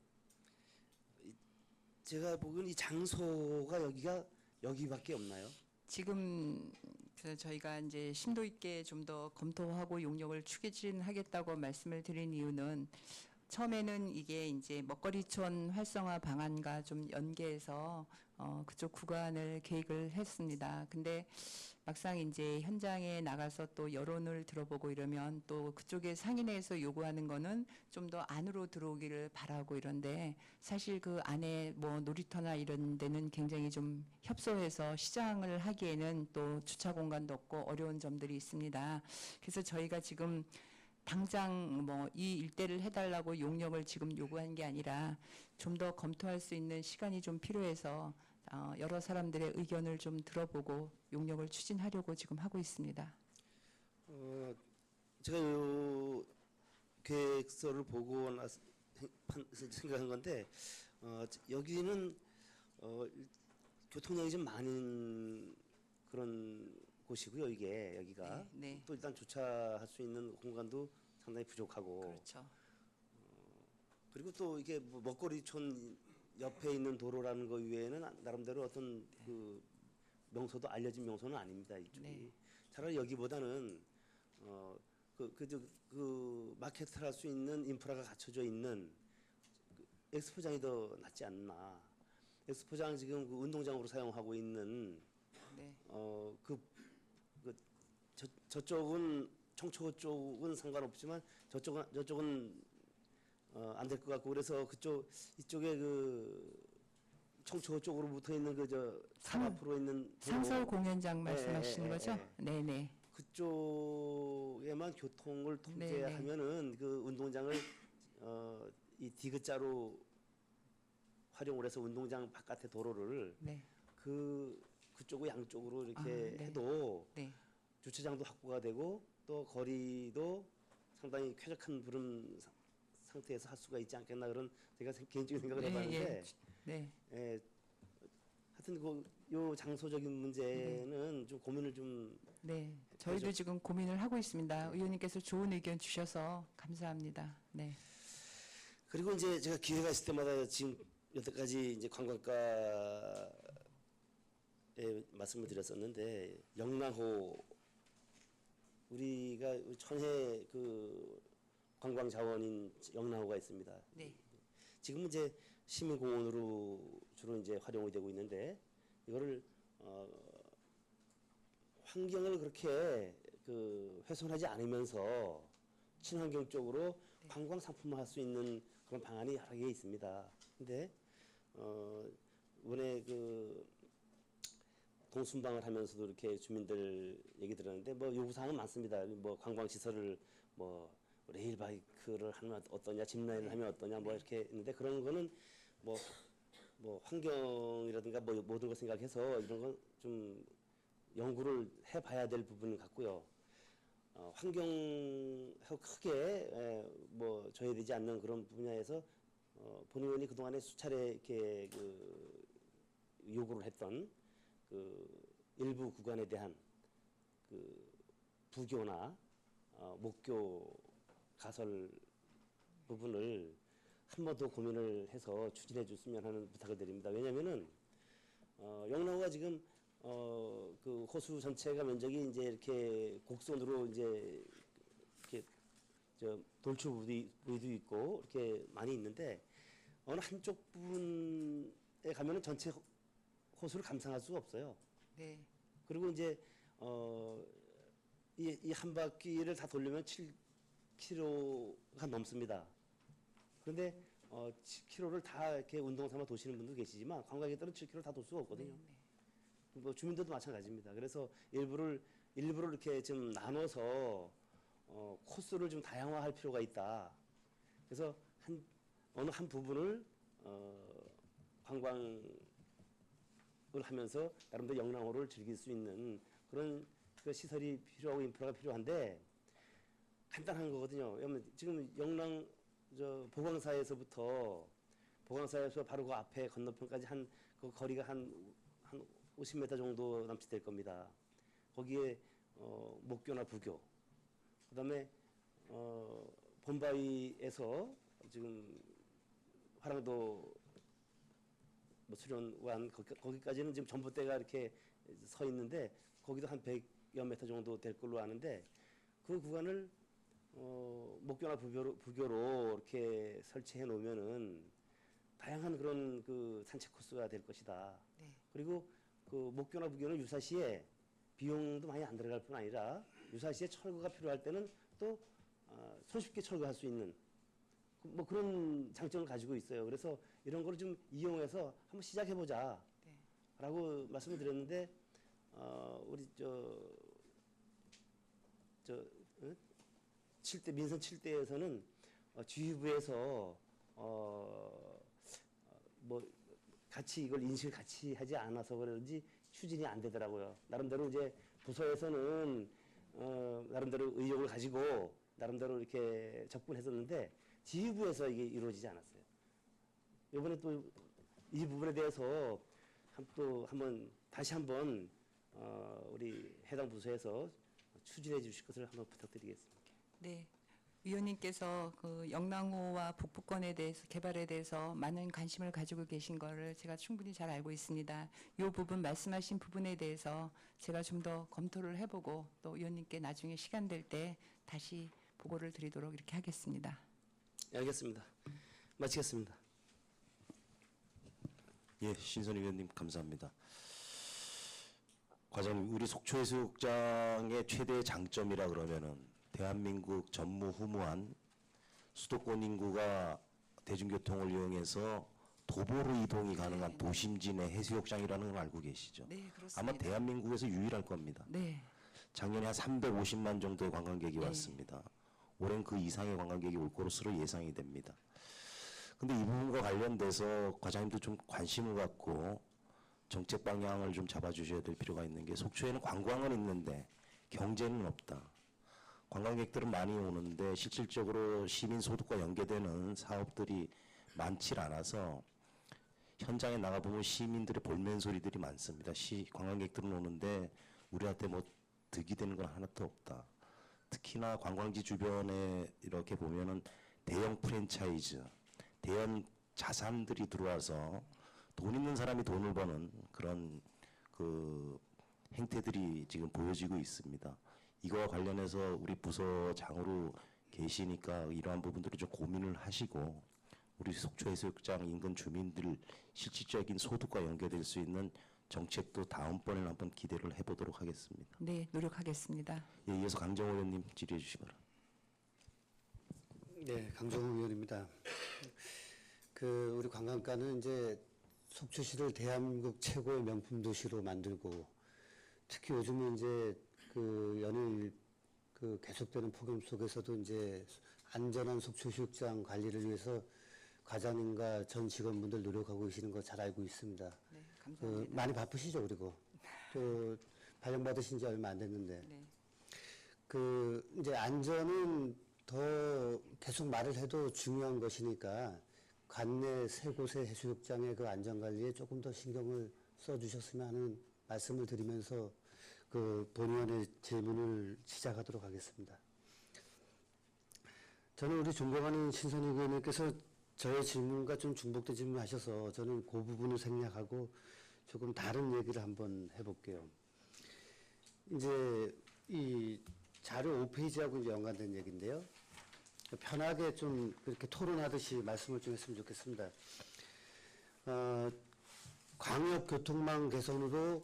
제가 보기엔 이 장소가 여기밖에 없나요? 지금 저희가 이제 심도 있게 좀 더 검토하고 용역을 추진하겠다고 말씀을 드린 이유는 처음에는 이게 이제 먹거리촌 활성화 방안과 좀 연계해서 그쪽 구간을 계획을 했습니다. 근데 막상 이제 현장에 나가서 또 여론을 들어보고 이러면 또 그쪽에 상인회에서 요구하는 거는 좀 더 안으로 들어오기를 바라고 이런데 사실 그 안에 뭐 놀이터나 이런 데는 굉장히 좀 협소해서 시장을 하기에는 또 주차 공간도 없고 어려운 점들이 있습니다. 그래서 저희가 지금 당장 뭐 이 일대를 해달라고 용역을 지금 요구한 게 아니라 좀 더 검토할 수 있는 시간이 좀 필요해서 여러 사람들의 의견을 좀 들어보고 용역을 추진하려고 지금 하고 있습니다. 제가 요 계획서를 보고 나서 생각한 건데 여기는 교통량이 좀 많은 그런 곳이고요. 여기가 네. 또 일단 주차할 수 있는 공간도 상당히 부족하고 그렇죠. 그리고 또 이게 뭐 먹거리촌 옆에 있는 도로라는 거 외에는 나름대로 어떤 그 명소도 알려진 명소는 아닙니다. 이쪽이 네. 차라리 여기보다는 마케트를 할 수 있는 인프라가 갖춰져 있는 그 엑스포장이 더 낫지 않나. 엑스포장 지금 그 운동장으로 사용하고 있는 네. 저쪽은 청초 쪽은 상관없지만 저쪽은 안 될 것 같고 그래서 이쪽에 그 청초 쪽으로 붙어 있는 산 앞으로 있는 상설 공연장 말씀하시는 예, 예, 거죠? 예. 네네. 그쪽에만 교통을 통제하면은 그 운동장을 이 디귿자로 활용을 해서 운동장 바깥의 도로를 네. 그쪽을 양쪽으로 이렇게 네. 해도 네. 주차장도 확보가 되고 또 거리도 상당히 쾌적한 부름 상태에서 할 수가 있지 않겠나 그런 제가 개인적인 생각을 해봤는데 네. 하여튼 요 장소적인 문제는 좀 고민을 좀 네. 저희도 지금 고민을 하고 있습니다. 의원님께서 좋은 의견 주셔서 감사합니다. 네. 그리고 이제 제가 기회가 있을 때마다 지금 여태까지 이제 관광가에 말씀을 드렸었는데 영랑호 우리가 천혜 그 관광 자원인 영랑호가 있습니다. 네. 지금 이제 시민공원으로 주로 이제 활용이 되고 있는데 이거를 환경을 그렇게 훼손하지 않으면서 친환경 쪽으로 관광 상품화할 수 있는 그런 방안이 여러 개 있습니다. 근데 이번에 동순방을 하면서도 이렇게 주민들 얘기 들었는데 뭐 요구사항은 많습니다. 뭐 관광 시설을 뭐 레일바이크를 하면 어떠냐, 짚라인을 하면 어떠냐, 뭐 이렇게 있는데 그런 거는 뭐 환경이라든가 뭐 모든 걸 생각해서 이런 건 좀 연구를 해봐야 될 부분 같고요. 환경하고 크게 뭐 저해되지 않는 그런 분야에서 본의원이 그동안에 수차례 이렇게 요구를 했던 일부 구간에 대한 부교나 목교 가설 부분을 한 번 더 고민을 해서 추진해 줬으면 하는 부탁을 드립니다. 왜냐면은 영랑호가 지금 그 호수 전체가 면적이 이제 이렇게 곡선으로 이제 이렇게 돌출 부위도 있고 이렇게 많이 있는데 어느 한쪽 부분에 가면은 전체 호수를 감상할 수가 없어요. 네. 그리고 이제 이 한 바퀴를 다 돌려면 7km가 넘습니다. 그런데 7km를 다 이렇게 운동 삼아 도시는 분도 계시지만 관광객들은 7km 다 돌 수가 없거든요. 뭐 주민들도 마찬가지입니다. 그래서 일부를 이렇게 좀 나눠서 코스를 좀 다양화할 필요가 있다. 그래서 어느 한 부분을 관광을 하면서 나름대로 영랑호를 즐길 수 있는 그런 시설이 필요하고 인프라가 필요한데 간단한 거거든요. 왜냐면 지금 영랑 보광사에서 바로 그 앞에 건너편까지 그 거리가 한 50m 정도 남짓 될 겁니다. 거기에 목교나 부교, 그다음에 본바위에서 지금 화랑도 뭐 수련관 거기까지는 지금 전봇대가 이렇게 서 있는데 거기도 한 100여 미터 정도 될 걸로 아는데 그 구간을 목교나 부교로 이렇게 설치해 놓으면은 다양한 그런 그 산책 코스가 될 것이다. 네. 그리고 그 목교나 부교는 유사시에 비용도 많이 안 들어갈 뿐 아니라 유사시에 철거가 필요할 때는 또 손쉽게 철거할 수 있는 뭐 그런 장점을 가지고 있어요. 그래서 이런 거를 좀 이용해서 한번 시작해 보자. 네. 라고 말씀을 드렸는데 우리 민선 7대에서는 주의부에서 뭐 같이 이걸 인식을 같이 하지 않아서 그런지 추진이 안 되더라고요. 나름대로 이제 부서에서는 나름대로 의욕을 가지고 나름대로 이렇게 접근했었는데 지휘부에서 이게 이루어지지 않았어요. 이번에 또 이 부분에 대해서 다시 한번 우리 해당 부서에서 추진해 주실 것을 한번 부탁드리겠습니다. 네. 위원님께서 그 영랑호와 북부권에 대해서 개발에 대해서 많은 관심을 가지고 계신 거를 제가 충분히 잘 알고 있습니다. 이 부분 말씀하신 부분에 대해서 제가 좀 더 검토를 해보고 또 위원님께 나중에 시간 될 때 다시 보고를 드리도록 이렇게 하겠습니다. 네, 알겠습니다. 마치겠습니다. 예, 신선희 위원님 감사합니다. 과장님, 우리 속초해수욕장의 최대의 장점이라 그러면은 대한민국 전무후무한 수도권 인구가 대중교통을 이용해서 도보로 이동이 가능한 도심지내 해수욕장이라는 걸 알고 계시죠? 네, 그렇습니다. 아마 대한민국에서 유일할 겁니다. 네. 작년에 한 350만 정도의 관광객이 왔습니다. 올해는 그 이상의 관광객이 올 것으로 예상이 됩니다. 근데 이 부분과 관련돼서 과장님도 좀 관심을 갖고 정책 방향을 좀 잡아주셔야 될 필요가 있는 게 속초에는 관광은 있는데 경제는 없다. 관광객들은 많이 오는데 실질적으로 시민 소득과 연계되는 사업들이 많지 않아서 현장에 나가보면 시민들의 볼멘 소리들이 많습니다. 관광객들은 오는데 우리한테 뭐 득이 되는 건 하나도 없다. 특히나 관광지 주변에 이렇게 보면은 대형 프랜차이즈, 대형 자산들이 들어와서 돈 있는 사람이 돈을 버는 그런 그 행태들이 지금 보여지고 있습니다. 이거와 관련해서 우리 부서장으로 계시니까 이러한 부분들을 좀 고민을 하시고 우리 속초해수욕장 인근 주민들 실질적인 소득과 연계될 수 있는 정책도 다음번에는 한번 기대를 해보도록 하겠습니다. 네, 노력하겠습니다. 예, 이어서 강정호 의원님 질의해 주시기 바랍니다. 네, 강정호 의원입니다. 우리 관광가는 이제 속초시를 대한민국 최고의 명품 도시로 만들고 특히 요즘은 이제 연일 계속되는 폭염 속에서도 이제 안전한 속초수욕장 관리를 위해서 과장님과 전 직원분들 노력하고 계시는 거 잘 알고 있습니다. 네, 감사합니다. 많이 바쁘시죠, 그리고 또 발령받으신 지 얼마 안 됐는데 네. 이제 안전은 더 계속 말을 해도 중요한 것이니까 관내 세 곳의 해수욕장의 그 안전 관리에 조금 더 신경을 써주셨으면 하는 말씀을 드리면서 본의원의 질문을 시작하도록 하겠습니다. 저는 우리 존경하는 신선희 의원님께서 저의 질문과 좀 중복된 질문하셔서 저는 그 부분을 생략하고 조금 다른 얘기를 한번 해볼게요. 이제 이 자료 5페이지하고 연관된 얘기인데요. 편하게 좀 그렇게 토론하듯이 말씀을 좀 했으면 좋겠습니다. 광역교통망 개선으로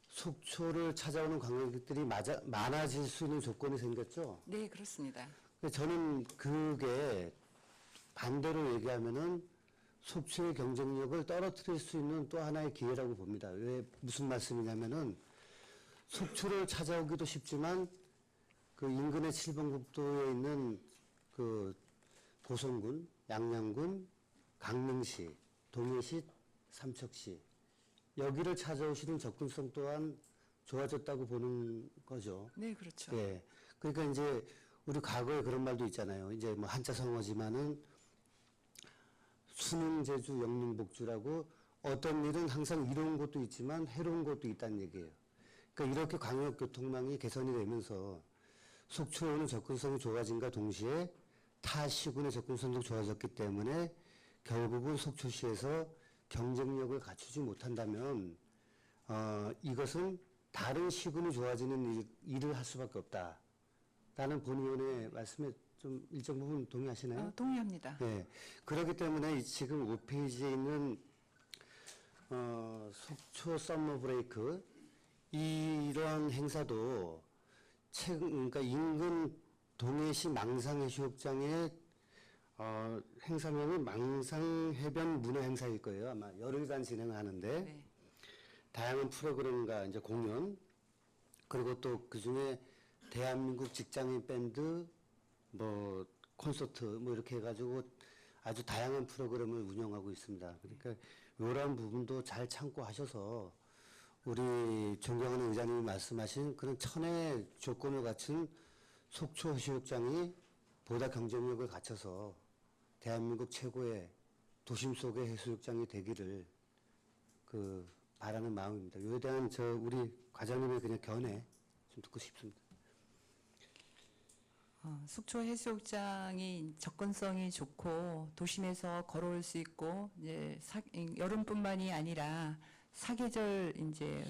속초를 찾아오는 관광객들이 많아질 수 있는 조건이 생겼죠. 네, 그렇습니다. 저는 그게 반대로 얘기하면은 속초의 경쟁력을 떨어뜨릴 수 있는 또 하나의 기회라고 봅니다. 왜 무슨 말씀이냐면은 속초를 찾아오기도 쉽지만 인근의 7번 국도에 있는 보성군, 양양군, 강릉시, 동해시, 삼척시 여기를 찾아오시는 접근성 또한 좋아졌다고 보는 거죠. 네, 그렇죠. 예. 그러니까 이제 우리 과거에 그런 말도 있잖아요. 이제 뭐 한자 성어지만은 수능 제주 영릉 복주라고 어떤 일은 항상 이로운 것도 있지만 해로운 것도 있다는 얘기예요. 그러니까 이렇게 광역 교통망이 개선이 되면서 속초는 접근성이 좋아진과 동시에 타 시군의 접근성도 좋아졌기 때문에 결국은 속초시에서 경쟁력을 갖추지 못한다면 이것은 다른 시군이 좋아지는 일을 할 수밖에 없다라는 본 의원의 말씀에 좀 일정 부분 동의하시나요? 동의합니다. 네. 그렇기 때문에 지금 5페이지에 있는 속초 썸머 브레이크 이런 행사도 그러니까 인근 동해시 망상해수욕장의 행사명은 망상해변 문화행사일 거예요. 아마 열흘간 진행하는데 네. 다양한 프로그램과 이제 공연 그리고 또 그중에 대한민국 직장인 밴드 뭐 콘서트 뭐 이렇게 해가지고 아주 다양한 프로그램을 운영하고 있습니다. 그러니까 이러한 부분도 잘 참고하셔서 우리 존경하는 의장님이 말씀하신 그런 천의 조건을 갖춘 속초 해수욕장이 보다 경쟁력을 갖춰서 대한민국 최고의 도심 속의 해수욕장이 되기를 바라는 마음입니다. 이에 대한 우리 과장님의 그냥 견해 좀 듣고 싶습니다. 속초 해수욕장이 접근성이 좋고 도심에서 걸어올 수 있고 이제 여름뿐만이 아니라 사계절 이제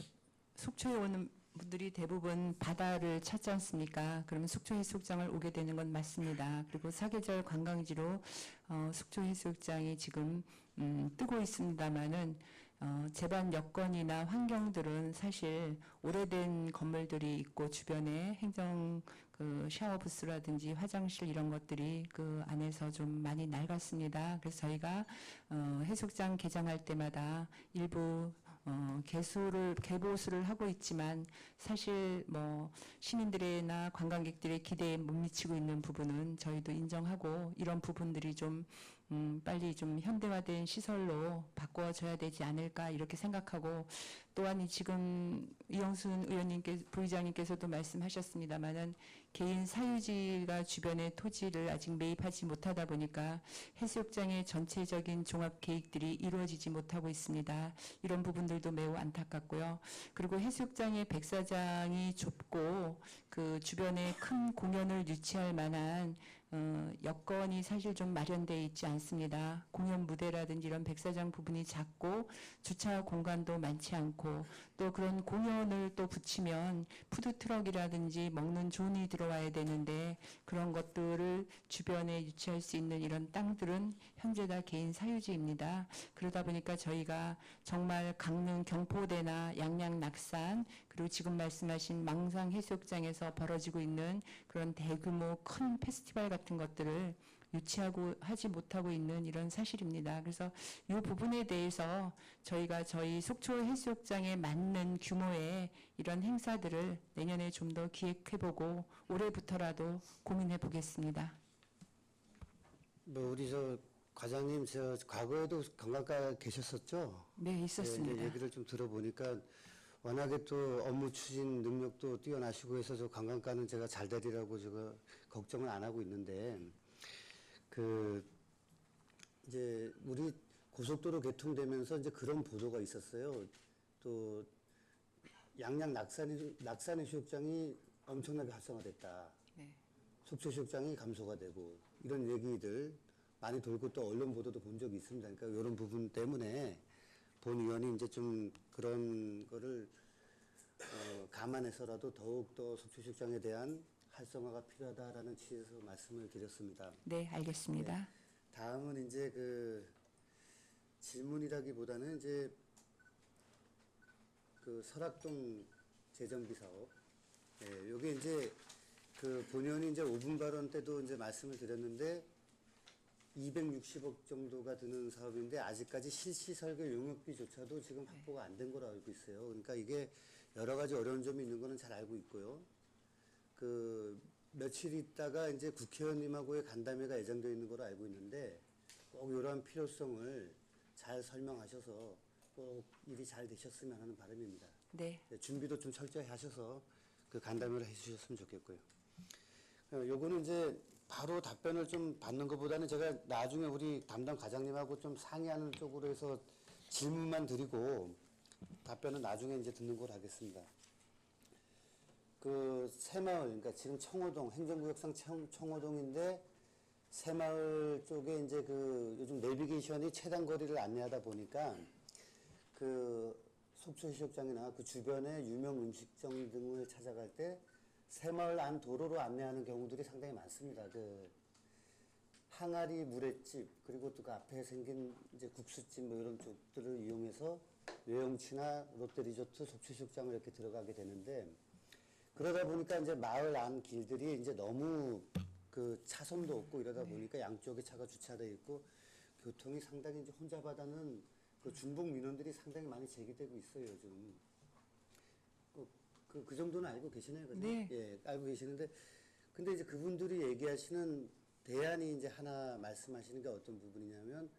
속초에 오는 분들이 대부분 바다를 찾지 않습니까? 그러면 속초 해수욕장을 오게 되는 건 맞습니다. 그리고 사계절 관광지로 속초 해수욕장이 지금 뜨고 있습니다만은 제반 여건이나 환경들은 사실 오래된 건물들이 있고 주변에 행정 샤워 부스라든지 화장실 이런 것들이 그 안에서 좀 많이 낡았습니다. 그래서 저희가 해수욕장 개장할 때마다 일부 개보수를 하고 있지만 사실 뭐 시민들이나 관광객들의 기대에 못 미치고 있는 부분은 저희도 인정하고 이런 부분들이 좀 빨리 좀 현대화된 시설로 바꿔줘야 되지 않을까 이렇게 생각하고 또한 지금 이영순 부의장님께서도 말씀하셨습니다마는 개인 사유지가 주변의 토지를 아직 매입하지 못하다 보니까 해수욕장의 전체적인 종합 계획들이 이루어지지 못하고 있습니다. 이런 부분들도 매우 안타깝고요. 그리고 해수욕장의 백사장이 좁고 그 주변에 큰 공연을 유치할 만한 여건이 사실 좀 마련되어 있지 않습니다. 공연 무대라든지 이런 백사장 부분이 작고 주차 공간도 많지 않고 또 그런 공연을 또 붙이면 푸드트럭이라든지 먹는 존이 들어와야 되는데 그런 것들을 주변에 유치할 수 있는 이런 땅들은 현재 다 개인 사유지입니다. 그러다 보니까 저희가 정말 강릉 경포대나 양양 낙산 그리고 지금 말씀하신 망상 해수욕장에서 벌어지고 있는 그런 대규모 큰 페스티벌 같은 것들을 유치하고 하지 못하고 있는 이런 사실입니다. 그래서 이 부분에 대해서 저희가 저희 속초 해수욕장에 맞는 규모의 이런 행사들을 내년에 좀 더 기획해보고 올해부터라도 고민해 보겠습니다. 뭐 우리 과장님 과거에도 관광가 계셨었죠? 네, 있었습니다. 이제 얘기를 좀 들어보니까 워낙에 또 업무 추진 능력도 뛰어나시고 해서 관광가는 제가 잘 되리라고 제가 걱정을 안 하고 있는데 이제 우리 고속도로 개통되면서 이제 그런 보도가 있었어요. 또 양양 낙산해수욕장이 엄청나게 활성화됐다. 네. 속초해수욕장이 감소가 되고 이런 얘기들 많이 돌고 또 언론 보도도 본 적이 있습니다. 그러니까 이런 부분 때문에 본 의원이 이제 좀 그런 거를 감안해서라도 더욱더 속초해수욕장에 대한 활성화가 필요하다라는 취지에서 말씀을 드렸습니다. 네, 알겠습니다. 네. 다음은 이제 질문이라기보다는 이제 설악동 재정비 사업. 네, 요게 이제 본연이 이제 5분 발언 때도 이제 말씀을 드렸는데 260억 정도가 드는 사업인데 아직까지 실시 설계 용역비조차도 지금 확보가 안 된 걸로 알고 있어요. 그러니까 이게 여러 가지 어려운 점이 있는 거는 잘 알고 있고요. 며칠 있다가 이제 국회의원님하고의 간담회가 예정되어 있는 걸로 알고 있는데 꼭 이러한 필요성을 잘 설명하셔서 꼭 일이 잘 되셨으면 하는 바람입니다. 네. 준비도 좀 철저히 하셔서 간담회를 해주셨으면 좋겠고요. 요거는 이제 바로 답변을 좀 받는 것보다는 제가 나중에 우리 담당 과장님하고 좀 상의하는 쪽으로 해서 질문만 드리고 답변은 나중에 이제 듣는 걸 하겠습니다. 그 새마을, 그러니까 지금 청호동, 행정구역상 청호동인데 새마을 쪽에 이제 그 요즘 내비게이션이 최단 거리를 안내하다 보니까 그 속초해수욕장이나 그 주변의 유명 음식점 등을 찾아갈 때 새마을 안 도로로 안내하는 경우들이 상당히 많습니다. 그 항아리 물회집 그리고 또 그 앞에 생긴 이제 국수집 뭐 이런 쪽들을 이용해서 외영치나 롯데리조트 속초해수욕장을 이렇게 들어가게 되는데 그러다 보니까 이제 마을 안 길들이 이제 너무 그 차선도 없고 이러다 보니까 양쪽에 차가 주차되어 있고 교통이 상당히 이제 혼잡하다는 그 중북 민원들이 상당히 많이 제기되고 있어요, 요즘. 그 정도는 알고 계시나요? 그죠? 네. 예, 알고 계시는데 근데 이제 그분들이 얘기하시는 대안이 이제 하나 말씀하시는 게 어떤 부분이냐면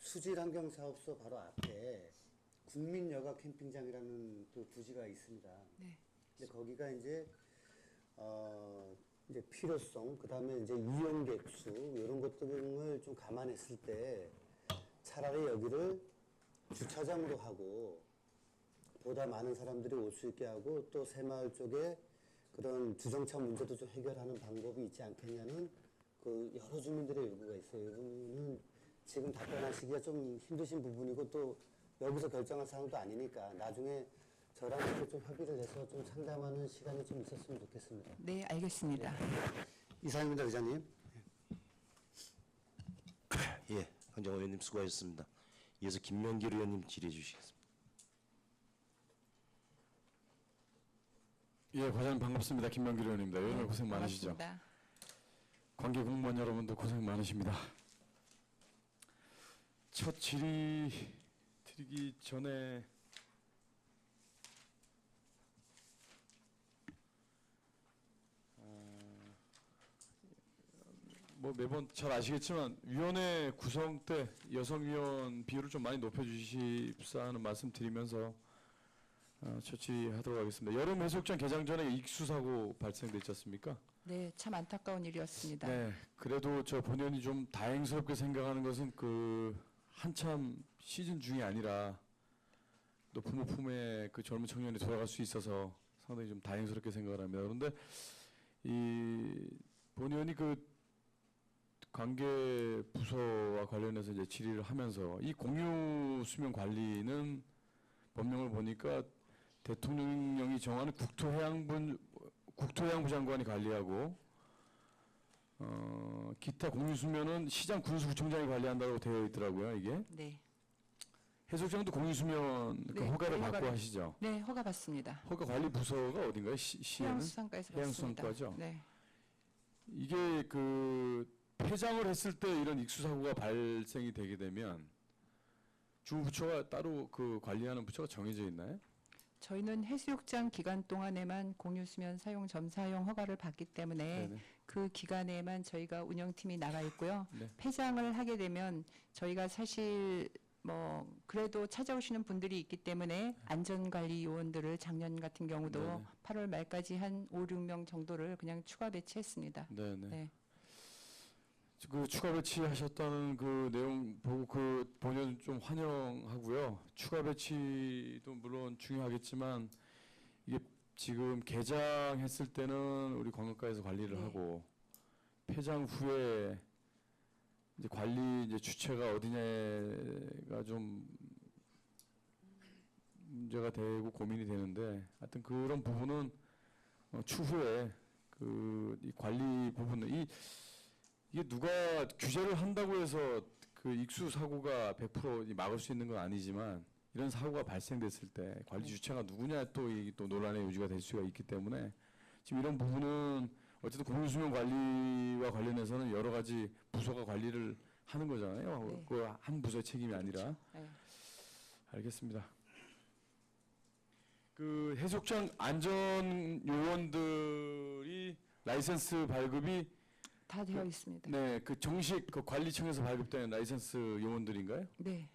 수질환경사업소 바로 앞에 국민여가 캠핑장이라는 그 부지가 있습니다. 네. 근데 거기가 이제 이제 필요성, 그다음에 이제 이용객 수 이런 것 등을 좀 감안했을 때 차라리 여기를 주차장으로 하고 보다 많은 사람들이 올 수 있게 하고 또 새마을 쪽에 그런 주정차 문제도 좀 해결하는 방법이 있지 않겠냐는 그 여러 주민들의 요구가 있어요. 이분은 지금 답변하시기가 좀 힘드신 부분이고 또 여기서 결정할 사항도 아니니까 나중에 저랑 이렇게 좀 협의를 해서 좀 상담하는 시간이 좀 있었으면 좋겠습니다. 네, 알겠습니다. 이상입니다, 의장님. 예, 황정호 의원님 수고하셨습니다. 이어서 김명길 의원님 질의해 주시겠습니다. 예, 과장님 반갑습니다. 김명길 의원입니다. 의원님 고생 많으시죠? 반갑습니다. 관계 공무원 여러분도 고생 많으십니다. 첫 질의 드리기 전에 뭐 매번 잘 아시겠지만 위원회 구성 때 여성위원 비율을 좀 많이 높여주십사 하는 말씀 드리면서 처치하도록 하겠습니다. 여름 해수욕장 개장 전에 익수사고 발생됐지 않습니까? 네, 참 안타까운 일이었습니다. 네, 그래도 저 본연이 좀 다행스럽게 생각하는 것은 그 한참 시즌 중이 아니라 또 부모 품에 그 젊은 청년이 돌아갈 수 있어서 상당히 좀 다행스럽게 생각을 합니다. 그런데 이 본연이 그 관계 부서와 관련해서 이제 질의를 하면서 이 공유 수면 관리는 법령을 보니까 대통령령이 정하는 국토해양부 장관이 관리하고 기타 공유 수면은 시장 군수구청장이 관리한다고 되어 있더라고요. 이게 네. 해수욕장도 공유 수면 그 네, 허가를 네, 받고 허가를- 하시죠. 네, 허가 받습니다. 허가 관리 부서가 어딘가요? 시에는 해양수산과에서 받습니다. 해양수산과죠. 네. 이게 그 폐장을 했을 때 이런 익수 사고가 발생이 되게 되면 주부처가 따로 그 관리하는 부처가 정해져 있나요? 저희는 해수욕장 기간 동안에만 공유수면 사용 점사용 허가를 받기 때문에 네네. 그 기간에만 저희가 운영팀이 나가 있고요. 네. 폐장을 하게 되면 저희가 사실 뭐 그래도 찾아오시는 분들이 있기 때문에 안전관리 요원들을 작년 같은 경우도 네네. 8월 말까지 한 5, 6명 정도를 그냥 추가 배치했습니다. 네네. 네. 그 추가 배치하셨다는 그 내용 보고 그 본연 좀 환영하고요. 추가 배치도 물론 중요하겠지만 이게 지금 개장했을 때는 우리 관광과에서 관리를 네. 하고 폐장 후에 이제 관리 이제 주체가 어디냐가 좀 문제가 되고 고민이 되는데 하여튼 그런 부분은 추후에 그 이 관리 부분은 이게 누가 규제를 한다고 해서 그 익수 사고가 100% 막을 수 있는 건 아니지만 이런 사고가 발생됐을 때 관리 주체가 누구냐 또 이 또 논란의 요지가 될 수가 있기 때문에 지금 이런 부분은 어쨌든 공유수면 관리와 관련해서는 여러 가지 부서가 관리를 하는 거잖아요. 네. 그 한 부서의 책임이 아니라. 네. 알겠습니다. 그 해수욕장 안전 요원들이 라이센스 발급이 다 되어 있습니다. 네, 그 정식 그 관리청에서 발급된 라이센스 요원들인가요? 네.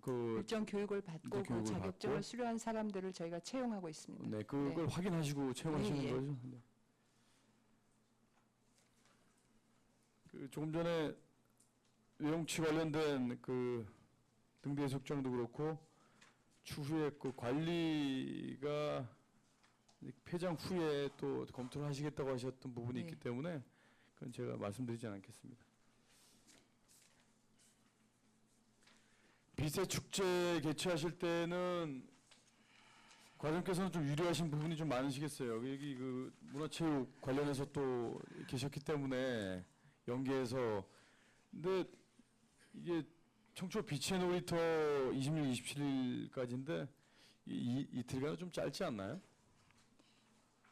그 일정 교육을 받고 일정 그 교육을 자격증을 받고. 수료한 사람들을 저희가 채용하고 있습니다. 네, 그걸 네. 확인하시고 채용하시는 예, 예. 거죠? 네. 그 조금 전에 외용치 관련된 그 등대 해수욕장도 그렇고 추후에 그 관리가 폐장 후에 또 검토를 하시겠다고 하셨던 부분이 네. 있기 때문에 그건 제가 말씀드리지 않겠습니다. 비세 축제 개최하실 때는 과장께서는 좀 유리하신 부분이 좀 많으시겠어요. 여기 그 문화체육 관련해서 또 계셨기 때문에 연계해서 근데 이게 청초 비치의 놀이터 26, 27일까지인데 이틀간은 좀 짧지 않나요?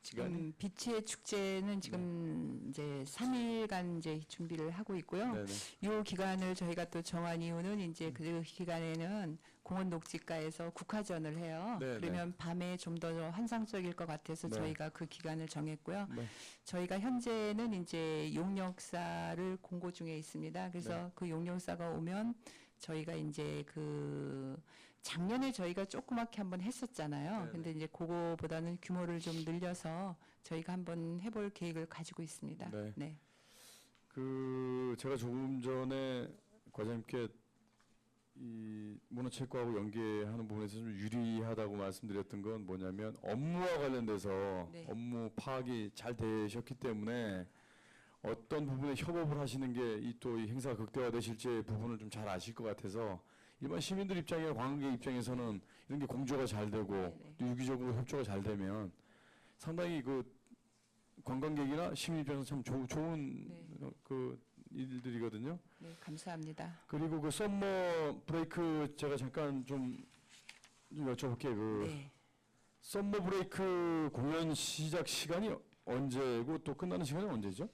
시간이? 빛의 축제는 지금 이제 3일간 이제 준비를 하고 있고요. 네네. 이 기간을 저희가 또 정한 이유는 이제 그 기간에는 공원 녹지가에서 국화전을 해요. 네, 그러면 밤에 좀 더 환상적일 것 같아서 네. 저희가 그 기간을 정했고요. 네. 저희가 현재는 이제 용역사를 공고 중에 있습니다. 그래서 네. 그 용역사가 오면 저희가 이제 그 작년에 저희가 조그맣게 한번 했었잖아요. 네네. 근데 이제 그거보다는 규모를 좀 늘려서 저희가 한번 해볼 계획을 가지고 있습니다. 네. 네. 그 제가 조금 전에 과장님께 이 문화체육과하고 연계하는 부분에서 좀 유리하다고 말씀드렸던 건 뭐냐면 업무와 관련돼서 네. 업무 파악이 잘 되셨기 때문에 어떤 부분에 협업을 하시는 게 이 또 이 행사가 극대화되실지 부분을 좀 잘 아실 것 같아서 일반 시민들 입장이나 관광객 입장에서는 이런 게 공조가 잘 되고 네네. 또 유기적으로 협조가 잘 되면 상당히 그 관광객이나 시민 입장에서 참 좋은 네. 그 일들이거든요. 네, 감사합니다. 그리고 그 썸머 브레이크 제가 잠깐 좀 여쭤볼게요. 그 네. 썸머 브레이크 공연 시작 시간이 언제고 또 끝나는 시간이 언제죠?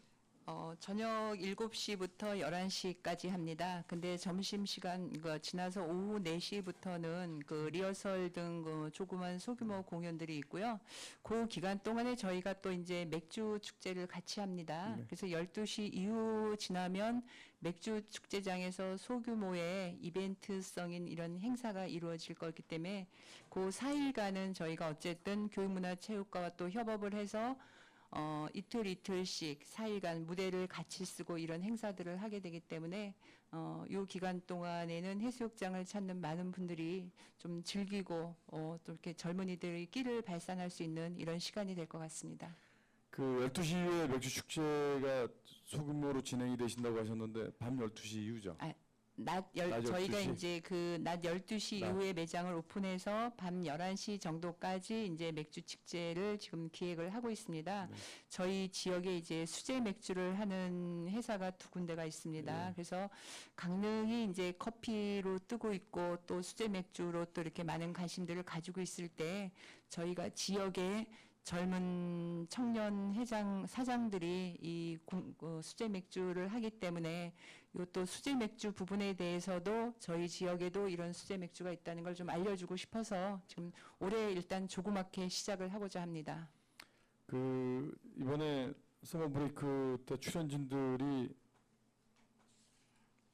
저녁 7시부터 11시까지 합니다. 근데 점심시간 지나서 오후 4시부터는 그 리허설 등 그 조그만 소규모 공연들이 있고요. 그 기간 동안에 저희가 또 이제 맥주 축제를 같이 합니다. 네. 그래서 12시 이후 지나면 맥주 축제장에서 소규모의 이벤트성인 이런 행사가 이루어질 거기 때문에 그 4일간은 저희가 어쨌든 교육문화체육과와 또 협업을 해서 이틀씩 4일간 무대를 같이 쓰고 이런 행사들을 하게 되기 때문에 이 기간 동안에는 해수욕장을 찾는 많은 분들이 좀 즐기고 또 이렇게 젊은이들의 끼를 발산할 수 있는 이런 시간이 될 것 같습니다. 그 12시 이후에 맥주 축제가 소규모로 진행이 되신다고 하셨는데 밤 12시 이후죠? 낮 저희가 12시? 이제 그 낮 12시 낮. 이후에 매장을 오픈해서 밤 11시 정도까지 이제 맥주 축제를 지금 기획을 하고 있습니다. 네. 저희 지역에 이제 수제 맥주를 하는 회사가 2군데가 있습니다. 네. 그래서 강릉이 이제 커피로 뜨고 있고 또 수제 맥주로 또 이렇게 많은 관심들을 가지고 있을 때 저희가 지역에 젊은 청년 사장들이 이 수제 맥주를 하기 때문에 요 또 수제 맥주 부분에 대해서도 저희 지역에도 이런 수제 맥주가 있다는 걸 좀 알려주고 싶어서 지금 올해 일단 조그맣게 시작을 하고자 합니다. 그 이번에 서머 브레이크 때 출연진들이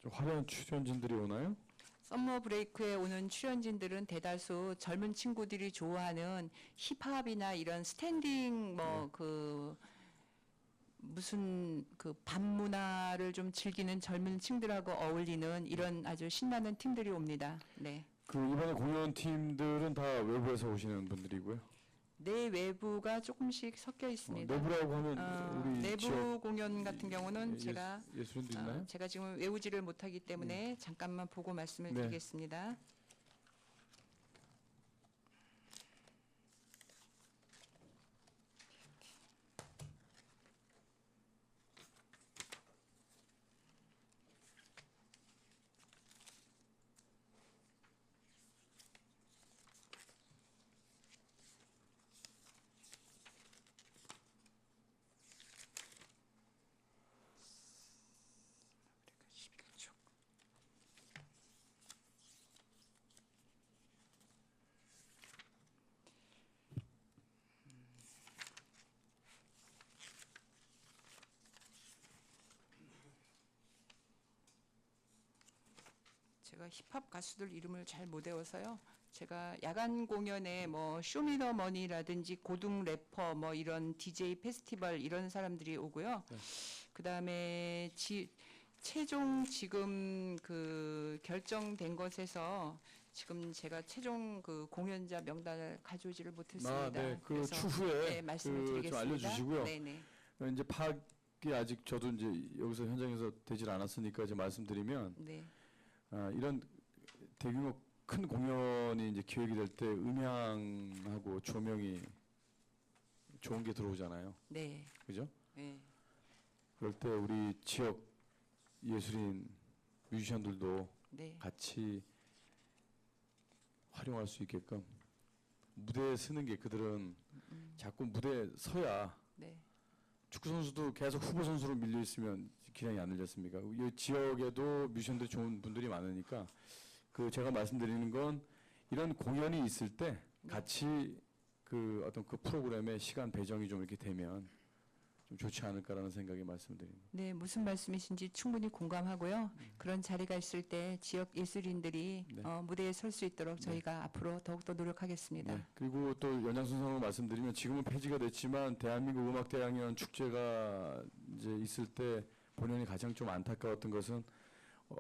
좀 화려한 출연진들이 오나요? 썸머 브레이크에 오는 출연진들은 대다수 젊은 친구들이 좋아하는 힙합이나 이런 스탠딩 뭐 그 무슨 그 밤문화를 좀 즐기는 젊은 층들하고 어울리는 이런 아주 신나는 팀들이 옵니다. 네. 그 이번에 공연 팀들은 다 외부에서 오시는 분들이고요. 내 외부가 조금씩 섞여 있습니다. 내부라고 하면 우리 내부 지역 공연 같은 경우는 예- 제가 예술인도 있나요? 제가 지금 외우지를 못하기 때문에 잠깐만 보고 말씀을 네. 드리겠습니다. 제가 힙합 가수들 이름을 잘 못 외워서요. 제가 야간 공연에 뭐 쇼미더머니라든지 고등 래퍼 뭐 이런 DJ 페스티벌 이런 사람들이 오고요. 그다음에 최종 지금 그 결정된 것에서 지금 제가 최종 그 공연자 명단을 가져오지를 못했습니다. 네. 그 그래서, 추후에 네, 말씀을 그 좀 드리겠습니다. 알려주시고요. 네네. 이제 파악이 아직 저도 이제 여기서 현장에서 되질 않았으니까 이제 말씀드리면 네. 이런 대규모 큰 공연이 이제 기획이 될 때 음향하고 조명이 좋은 게 들어오잖아요. 네. 그죠? 네. 그럴 때 우리 지역 예술인 뮤지션들도 네. 같이 활용할 수 있게끔 무대에 서는 게 그들은 자꾸 무대에 서야 네. 축구 선수도 계속 후보 선수로 밀려 있으면 기량이 안 늘렸습니까? 이 지역에도 뮤지션들이 좋은 분들이 많으니까 그 제가 말씀드리는 건 이런 공연이 있을 때 같이 그 어떤 그 프로그램의 시간 배정이 좀 이렇게 되면 좀 좋지 않을까라는 생각에 말씀드립니다. 네, 무슨 말씀이신지 충분히 공감하고요. 그런 자리가 있을 때 지역 예술인들이 네. 무대에 설 수 있도록 저희가 앞으로 더욱더 노력하겠습니다. 네. 그리고 또 연장선상으로 말씀드리면 지금은 폐지가 됐지만 대한민국 음악대학연 축제가 이제 있을 때 본연이 가장 좀 안타까웠던 것은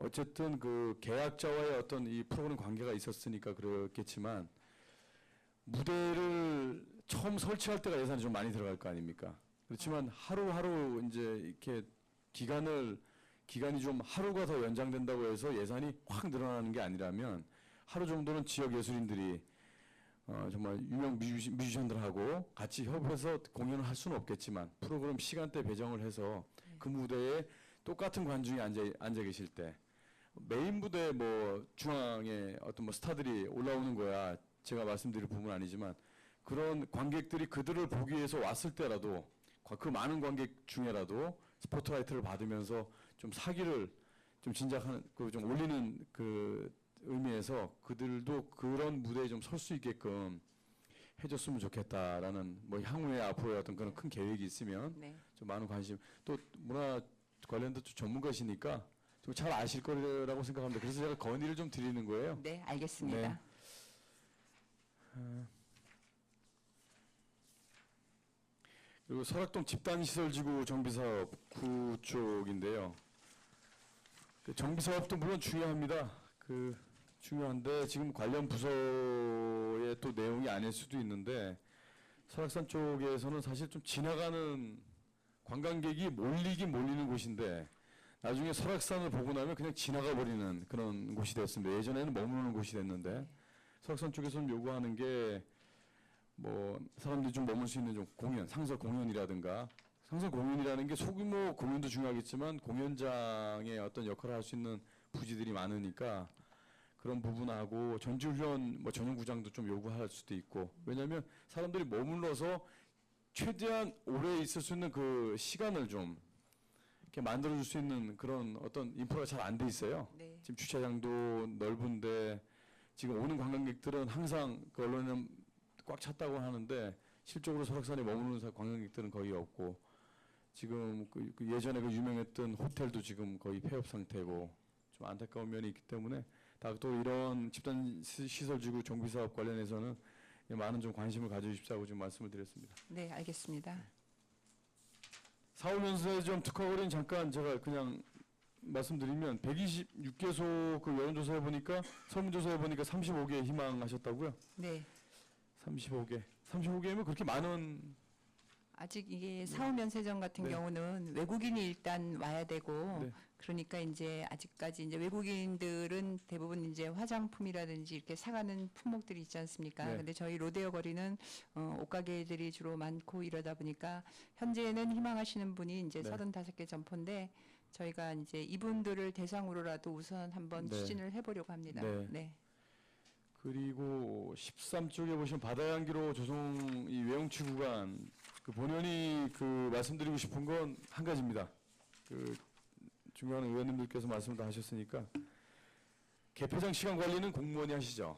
어쨌든 그 계약자와의 어떤 이 프로그램 관계가 있었으니까 그렇겠지만 무대를 처음 설치할 때가 예산이 좀 많이 들어갈 거 아닙니까? 그렇지만 하루하루 이제 이렇게 기간이 좀 하루가 더 연장된다고 해서 예산이 확 늘어나는 게 아니라면 하루 정도는 지역 예술인들이 정말 유명 뮤지션들하고 같이 협업해서 공연을 할 수는 없겠지만 프로그램 시간대 배정을 해서 그 무대에 똑같은 관중이 앉아 계실 때 메인 무대 뭐 중앙에 어떤 뭐 스타들이 올라오는 거야 제가 말씀드릴 부분은 아니지만 그런 관객들이 그들을 보기 위해서 왔을 때라도 그 많은 관객 중에라도 스포트라이트를 받으면서 좀 사기를 좀 진작하는 그 좀 올리는 그 의미에서 그들도 그런 무대에 좀 설 수 있게끔 해줬으면 좋겠다라는 뭐 향후에 앞으로의 어떤 그런 큰 계획이 있으면 네. 좀 많은 관심 또 문화 관련된 전문가시니까 좀 잘 아실 거라고 생각합니다. 그래서 제가 건의를 좀 드리는 거예요. 네, 알겠습니다. 네. 그리고 설악동 집단시설지구 정비사업 9 쪽인데요. 그 정비사업도 물론 중요합니다. 중요한데 지금 관련 부서의 또 내용이 아닐 수도 있는데 설악산 쪽에서는 사실 좀 지나가는 관광객이 몰리는 곳인데 나중에 설악산을 보고 나면 그냥 지나가 버리는 그런 곳이 됐습니다. 예전에는 머무르는 곳이 됐는데 설악산 쪽에서는 요구하는 게 뭐 사람들이 좀 머물 수 있는 좀 공연, 상설 공연이라든가 상설 공연이라는 게 소규모 공연도 중요하겠지만 공연장의 어떤 역할을 할 수 있는 부지들이 많으니까 그런 부분하고 전지훈련 뭐 전용구장도 좀 요구할 수도 있고 왜냐하면 사람들이 머물러서 최대한 오래 있을 수 있는 그 시간을 좀 이렇게 만들어줄 수 있는 그런 어떤 인프라가 잘 안 돼 있어요. 네. 지금 주차장도 넓은데 지금 오는 관광객들은 항상 그 언론에는 꽉 찼다고 하는데 실적으로 설악산에 머무르는 관광객들은 거의 없고 지금 그 예전에 그 유명했던 호텔도 지금 거의 폐업 상태고 좀 안타까운 면이 있기 때문에 다 또 이런 집단 시설지구 정비 사업 관련해서는 많은 좀 관심을 가져주십사고 지금 말씀을 드렸습니다. 네, 알겠습니다. 4.5년서에 좀 특화거리는 잠깐 제가 그냥 말씀드리면 126개소 그 여론조사해 보니까 설문조사해 보니까 35개 희망하셨다고요? 네. 35개면 그렇게 많은 아직 이게 사후면세점 같은 네. 경우는 외국인이 일단 와야 되고 네. 그러니까 이제 아직까지 이제 외국인들은 대부분 이제 화장품이라든지 이렇게 사가는 품목들이 있지 않습니까? 네. 근데 저희 로데오 거리는 옷가게들이 주로 많고 이러다 보니까 현재는 희망하시는 분이 이제 네. 35개 점포인데 저희가 이제 이분들을 대상으로라도 우선 한번 네. 추진을 해보려고 합니다. 네. 네. 그리고 13쪽에 보시면 바다향기로 조성 이 외용치 구간 그 본연이 그 말씀드리고 싶은 건 한 가지입니다. 그 중요한 의원님들께서 말씀을 다 하셨으니까 개폐장 시간 관리는 공무원이 하시죠.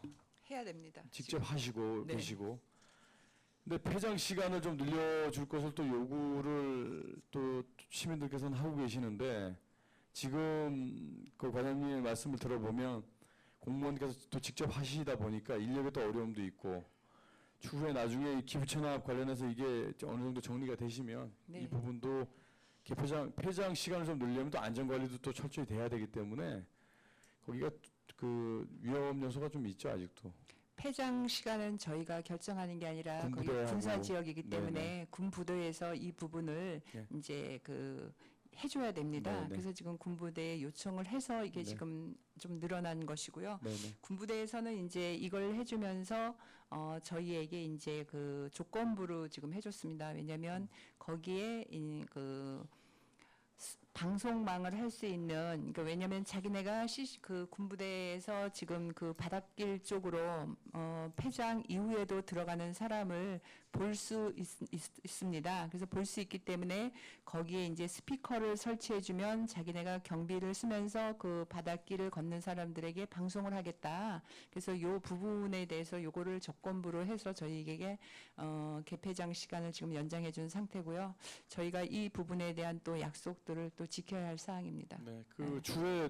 해야 됩니다. 직접 하시고 네. 계시고. 근데 폐장 시간을 좀 늘려줄 것을 또 요구를 또 시민들께서는 하고 계시는데 지금 그 과장님의 말씀을 들어보면 공무원께서 또 직접 하시다 보니까 인력에 또 어려움도 있고 추후에 나중에 이 기부 체납 관련해서 이게 어느 정도 정리가 되시면 네. 이 부분도 폐장 시간을 좀 늘려면 또 안전 관리도 또 철저히 돼야 되기 때문에 거기가 그 위험 요소가 좀 있죠 아직도. 폐장 시간은 저희가 결정하는 게 아니라 거기 군부대하고. 군사 지역이기 때문에 네네. 군부대에서 이 부분을 예. 이제 그 해줘야 됩니다. 네네. 그래서 지금 군부대에 요청을 해서 이게 네. 지금 좀 늘어난 것이고요. 네네. 군부대에서는 이제 이걸 해주면서 저희에게 이제 그 조건부로 지금 해줬습니다. 왜냐하면 거기에 그 방송망을 할 수 있는, 그러니까 왜냐하면 자기네가 그 군부대에서 지금 그 바닷길 쪽으로 폐장 이후에도 들어가는 사람을 볼 수 있습니다. 그래서 볼 수 있기 때문에 거기에 이제 스피커를 설치해주면 자기네가 경비를 쓰면서 그 바닷길을 걷는 사람들에게 방송을 하겠다. 그래서 요 부분에 대해서 요거를 조건부로 해서 저희에게 개폐장 시간을 지금 연장해 준 상태고요. 저희가 이 부분에 대한 또 약속들을 또 지켜야 할 사항입니다. 네, 그 추후에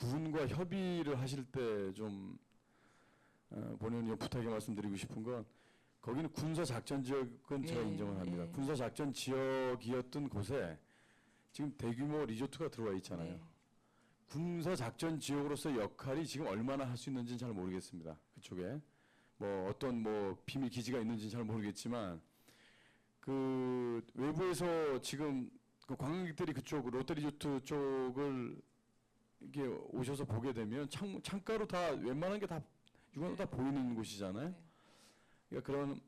군과 협의를 하실 때 좀 본의원님 부탁에 말씀드리고 싶은 건 거기는 군사 작전 지역은 제가 예, 인정을 합니다. 예. 군사 작전 지역이었던 곳에 지금 대규모 리조트가 들어와 있잖아요. 네. 군사 작전 지역으로서의 역할이 지금 얼마나 할 수 있는지는 잘 모르겠습니다. 그쪽에 뭐 어떤 뭐 비밀 기지가 있는지는 잘 모르겠지만 그 외부에서 지금 그 관광객들이 그쪽 롯데리조트 쪽을 이렇게 오셔서 보게 되면 창가로 다 웬만한 게 다 육안으로 다 보이는 곳이잖아요. 네. 그러니까 그런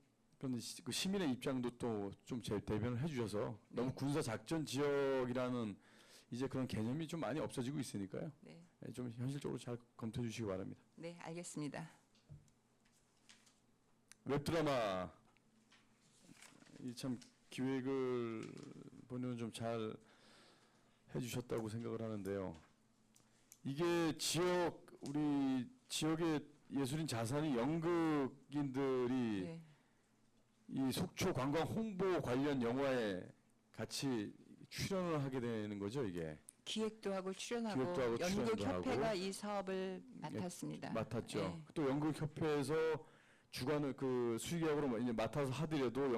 그 시민의 입장도 또 좀 대변을 해주셔서 너무 군사 작전 지역이라는 이제 그런 개념이 좀 많이 없어지고 있으니까요. 네. 네, 좀 현실적으로 잘 검토해 주시기 바랍니다. 네, 알겠습니다. 웹드라마 이 참 기획을 본인은 좀 잘 해주셨다고 생각을 하는데요. 이게 우리 지역의 예술인 자산이 연극인들이 네. 이 속초 관광 홍보 관련 영화에 같이 출연을 하게 되는 거죠, 이게. 기획도 하고 출연하고 기획도 하고 출연도 연극협회가 하고. 이 사업을 맡았습니다. 맡았죠. 네. 또 연극협회에서 주관을 그 수의계약으로 이제 맡아서 하더라도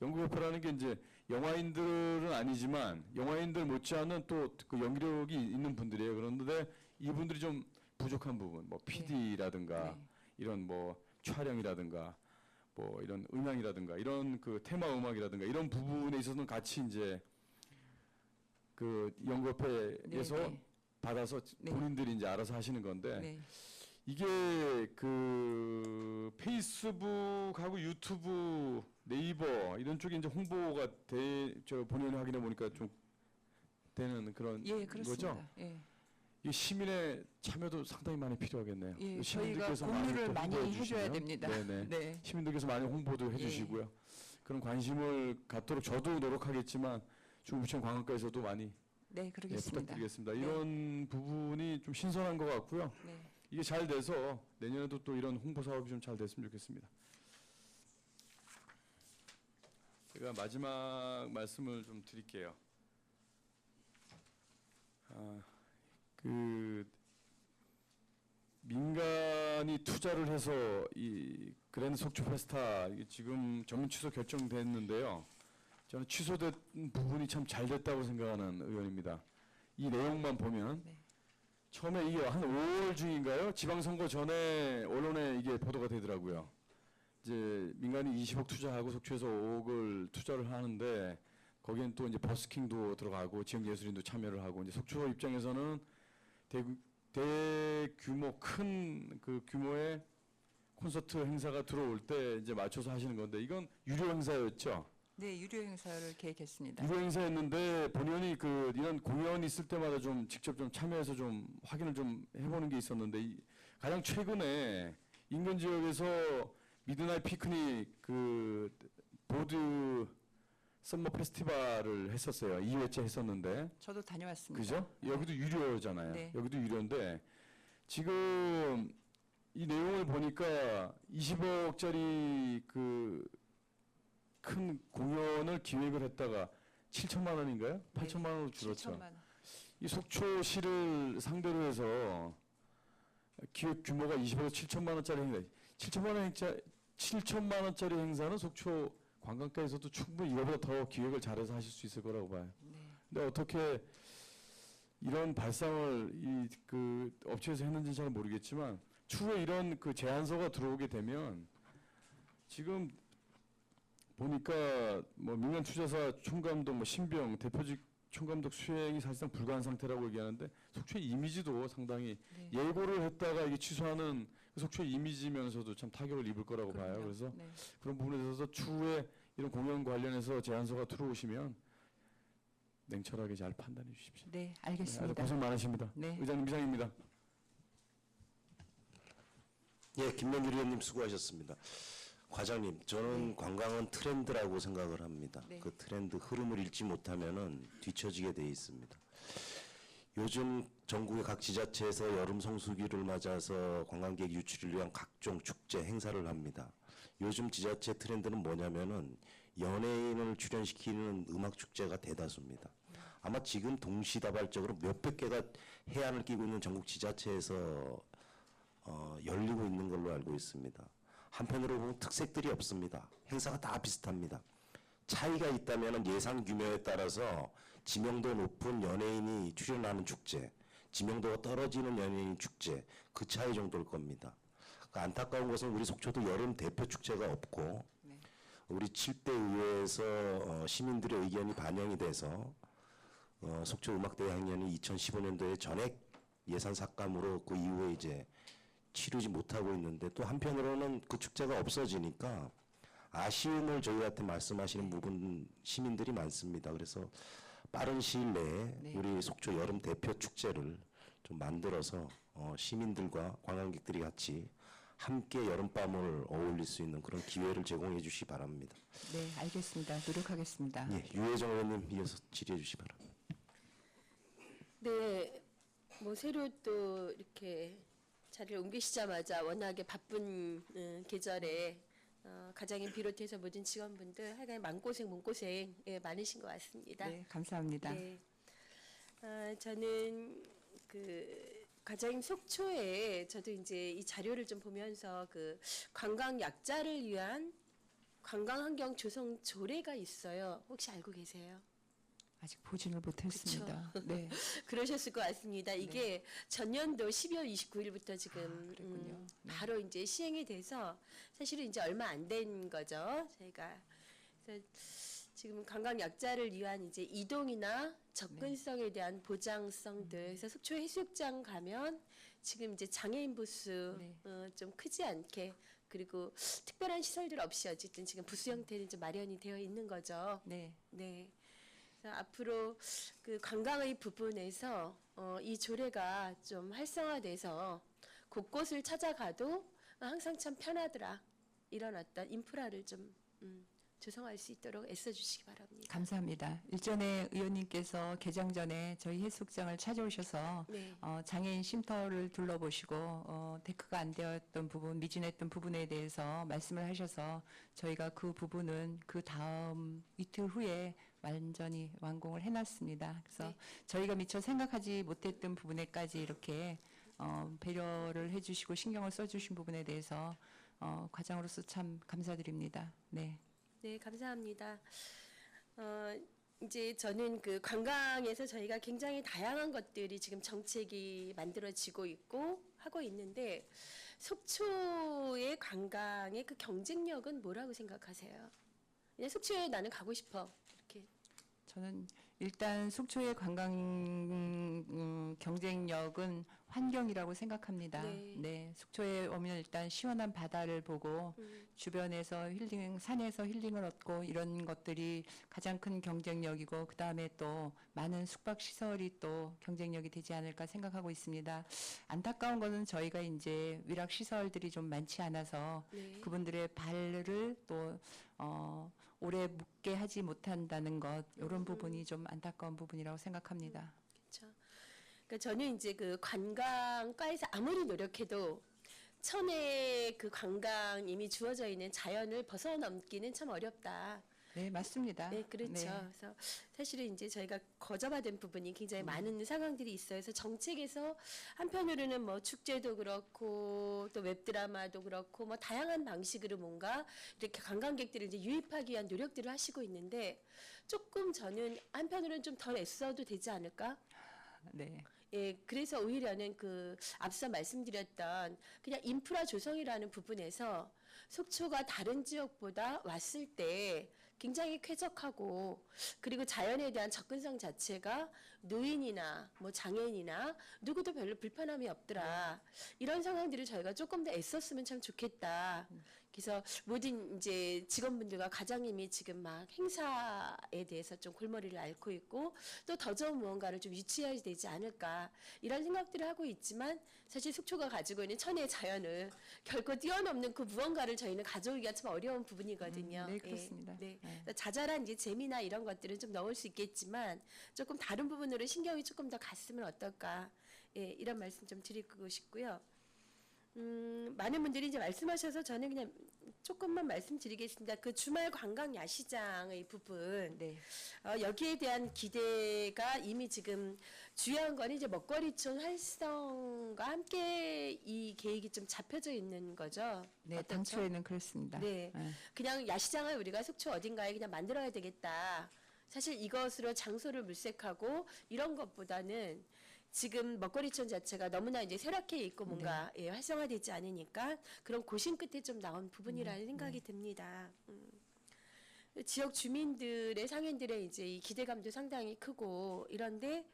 연극협회라는 게 이제 영화인들은 아니지만 영화인들 못지않은 또 그 연기력이 있는 분들이에요. 그런데 이분들이 좀 부족한 부분, 뭐 PD라든가 네. 이런 뭐 촬영이라든가 뭐 이런 음향이라든가 이런 그 테마 음악이라든가 이런 부분에 있어서는 같이 이제 그 연극협회에서 네, 네. 받아서 네. 본인들이 이제 알아서 하시는 건데 네. 이게 그 페이스북하고 유튜브, 네이버 이런 쪽에 이제 홍보가 저 본연에 확인해 보니까 좀 되는 그런 예, 그렇습니다. 거죠. 예. 이 시민의 참여도 상당히 많이 필요하겠네요. 예, 저희가 시민들께서 공유를 또 많이 홍보해 해줘야 주시면, 됩니다. 네네. 네. 시민들께서 많이 홍보도 해주시고요. 그런 관심을 갖도록 저도 노력하겠지만 중부청 관광과에서도 많이 네, 그러겠습니다. 부탁드리겠습니다. 네. 이런 부분이 좀 신선한 것 같고요. 네. 이게 잘 돼서 내년에도 또 이런 홍보 사업이 좀 잘 됐으면 좋겠습니다. 제가 마지막 말씀을 좀 드릴게요. 그 민간이 투자를 해서 이 그랜드 속초 페스타 이게 지금 전면 취소 결정됐는데요. 저는 취소된 부분이 참 잘 됐다고 생각하는 의원입니다. 이 내용만 보면 네. 처음에 이게 한 5월 중인가요? 지방선거 전에 언론에 이게 보도가 되더라고요. 이제 민간이 20억 투자하고 속초에서 5억을 투자를 하는데 거기엔 또 이제 버스킹도 들어가고 지역 예술인도 참여를 하고 이제 속초 입장에서는 대규모 큰 그 규모의 콘서트 행사가 들어올 때 이제 맞춰서 하시는 건데 이건 유료 행사였죠. 네, 유료 행사를 계획했습니다. 유료 행사였는데 본의원이 그 이런 공연 있을 때마다 좀 직접 좀 참여해서 좀 확인을 좀 해보는 게 있었는데 가장 최근에 인근 지역에서 미드나잇 피크닉 그 보드 썸머 페스티벌을 했었어요. 2회째 했었는데 저도 다녀왔습니다. 그죠? 여기도 유료잖아요. 네. 여기도 유료인데 지금 이 내용을 보니까 20억짜리 그 큰 공연을 기획을 했다가 7천만 원인가요? 8천만 원으로 줄었죠. 7천만 원. 이 속초시를 상대로 해서 기획 규모가 20에서 7천만 원짜리 행사, 7천만 원짜리 행사는 속초 관광가에서도 충분히 이거보다 더 기획을 잘해서 하실 수 있을 거라고 봐요. 근데 어떻게 이런 발상을 그 업체에서 했는지 잘 모르겠지만 추후에 이런 그 제안서가 들어오게 되면 지금 보니까 뭐 민간 투자사 총감독 뭐 신병 대표직 총감독 수행이 사실상 불가한 상태라고 얘기하는데 속초의 이미지도 상당히 네. 예고를 했다가 이게 취소하는 그 속초의 이미지면서도 참 타격을 입을 거라고 봐요. 그럼요. 그래서 네. 그런 부분에 대해서 추후에 이런 공연 관련해서 제안서가 들어오시면 냉철하게 잘 판단해 주십시오. 네, 네, 아주 알겠습니다. 고생 많으십니다. 네. 의장님 이상입니다. 예, 김명길 의원님 수고하셨습니다. 과장님, 저는 관광은 트렌드라고 생각을 합니다. 네. 그 트렌드 흐름을 읽지 못하면은 뒤처지게 돼 있습니다. 요즘 전국의 각 지자체에서 여름 성수기를 맞아서 관광객 유치를 위한 각종 축제 행사를 합니다. 요즘 지자체 트렌드는 뭐냐면은 연예인을 출연시키는 음악 축제가 대다수입니다. 아마 지금 동시다발적으로 몇백 개가 해안을 끼고 있는 전국 지자체에서 열리고 있는 걸로 알고 있습니다. 한편으로 보면 특색들이 없습니다. 행사가 다 비슷합니다. 차이가 있다면 예산 규모에 따라서 지명도 높은 연예인이 출연하는 축제, 지명도가 떨어지는 연예인 축제, 그 차이 정도일 겁니다. 안타까운 것은 우리 속초도 여름 대표 축제가 없고 네. 우리 7대 의회에서 시민들의 의견이 반영이 돼서 속초 음악대회 학년이 2015년도에 전액 예산 삭감으로 그 이후에 이제 치르지 못하고 있는데 또 한편으로는 그 축제가 없어지니까 아쉬움을 저희한테 말씀하시는 부분 시민들이 많습니다. 그래서 빠른 시일 내에 네. 우리 속초 여름 대표 축제를 좀 만들어서 시민들과 관광객들이 같이 함께 여름밤을 어울릴 수 있는 그런 기회를 제공해 주시기 바랍니다. 네, 알겠습니다. 노력하겠습니다. 예, 유혜정 의원님 이어서 질의해 주시기 바랍니다. 네, 뭐 새로 또 이렇게 자리를 옮기시자마자 워낙에 바쁜 계절에 과장님 비롯해서 모든 직원분들 하여간 마음고생 몸고생 많으신 것 같습니다. 네, 감사합니다. 네. 저는 그 과장님 속초에 저도 이제 이 자료를 좀 보면서 그 관광 약자를 위한 관광환경 조성 조례가 있어요. 혹시 알고 계세요? 아직 보지를 못했습니다. 네, 그러셨을 것 같습니다. 이게 전년도 12월 29일부터 지금 그랬군요. 네. 바로 이제 시행이 돼서 사실은 이제 얼마 안 된 거죠. 저희가 그래서 지금 관광 약자를 위한 이제 이동이나 접근성에 대한 보장성들. 그래서 속초 해수욕장 가면 지금 이제 장애인 부스 네. 좀 크지 않게 그리고 특별한 시설들 없이 어쨌든 지금 부스 형태는 좀 마련이 되어 있는 거죠. 네, 네. 그래서 앞으로 그 관광의 부분에서 이 조례가 좀 활성화돼서 곳곳을 찾아가도 항상 참 편하더라. 이런 어떤 인프라를 좀 조성할 수 있도록 애써주시기 바랍니다. 감사합니다. 일전에 의원님께서 개장 전에 저희 해수욕장을 찾아오셔서 네. 장애인 쉼터를 둘러보시고 데크가 안 되었던 부분, 미진했던 부분에 대해서 말씀을 하셔서 저희가 그 부분은 그 다음 이틀 후에 완전히 완공을 해놨습니다. 그래서 네. 저희가 미처 생각하지 못했던 부분에까지 이렇게 배려를 해주시고 신경을 써주신 부분에 대해서 과장으로서 참 감사드립니다. 네. 네, 감사합니다. 이제 저는 그 관광에서 저희가 굉장히 다양한 것들이 지금 정책이 만들어지고 있고 하고 있는데 속초의 관광의 그 경쟁력은 뭐라고 생각하세요? 그냥 속초에 나는 가고 싶어. 이렇게. 저는 일단 속초의 관광 경쟁력은 환경이라고 생각합니다. 네. 속초에 오면 일단 시원한 바다를 보고 주변에서 힐링, 산에서 힐링을 얻고 이런 것들이 가장 큰 경쟁력이고 그 다음에 또 많은 숙박 시설이 또 경쟁력이 되지 않을까 생각하고 있습니다. 안타까운 것은 저희가 이제 위락 시설들이 좀 많지 않아서 네. 그분들의 발을 또 오래 묵게 하지 못한다는 것 이런 부분이 좀 안타까운 부분이라고 생각합니다. 그렇죠. 그러니까 저는 이제 그 관광과에서 아무리 노력해도 천혜의 그 관광 이미 주어져 있는 자연을 벗어넘기는 참 어렵다. 네, 맞습니다. 네, 그렇죠. 네. 그래서 사실은 이제 저희가 거저받은 부분이 굉장히 많은 상황들이 있어요. 그래서 정책에서 한편으로는 뭐 축제도 그렇고 또 웹드라마도 그렇고 뭐 다양한 방식으로 뭔가 이렇게 관광객들을 이제 유입하기 위한 노력들을 하시고 있는데 조금 저는 한편으로는 좀 덜 애써도 되지 않을까? 네. 예, 그래서 오히려는 그 앞서 말씀드렸던 그냥 인프라 조성이라는 부분에서 속초가 다른 지역보다 왔을 때 굉장히 쾌적하고 그리고 자연에 대한 접근성 자체가 노인이나 뭐 장애인이나 누구도 별로 불편함이 없더라. 이런 상황들을 저희가 조금 더 애썼으면 참 좋겠다. 그래서 모든 이제 직원분들과 과장님이 지금 막 행사에 대해서 좀 골머리를 앓고 있고 또 더 좋은 무언가를 좀 유치해야 되지 않을까 이런 생각들을 하고 있지만 사실 속초가 가지고 있는 천혜의 자연을 결코 뛰어넘는 그 무언가를 저희는 가져오기가 참 어려운 부분이거든요. 네, 그렇습니다. 네. 네. 자잘한 이제 재미나 이런 것들은 좀 넣을 수 있겠지만 조금 다른 부분으로 신경이 조금 더 갔으면 어떨까. 예, 이런 말씀 좀 드리고 싶고요. 많은 분들이 이제 말씀하셔서 저는 그냥 조금만 말씀드리겠습니다. 그 주말 관광 야시장의 부분, 네. 여기에 대한 기대가 이미 지금 주요한 건 이제 먹거리촌 활성과 함께 이 계획이 좀 잡혀져 있는 거죠. 네, 어떻죠? 당초에는 그렇습니다. 네. 네. 그냥 야시장을 우리가 속초 어딘가에 그냥 만들어야 되겠다. 사실 이것으로 장소를 물색하고 이런 것보다는 지금 먹거리촌 자체가 너무나 이제 쇠락해 있고 뭔가 예, 활성화되지 않으니까 그런 고심 끝에 좀 나온 부분이라는 생각이 듭니다. 지역 주민들의 상인들의 이제 이 기대감도 상당히 크고 이런데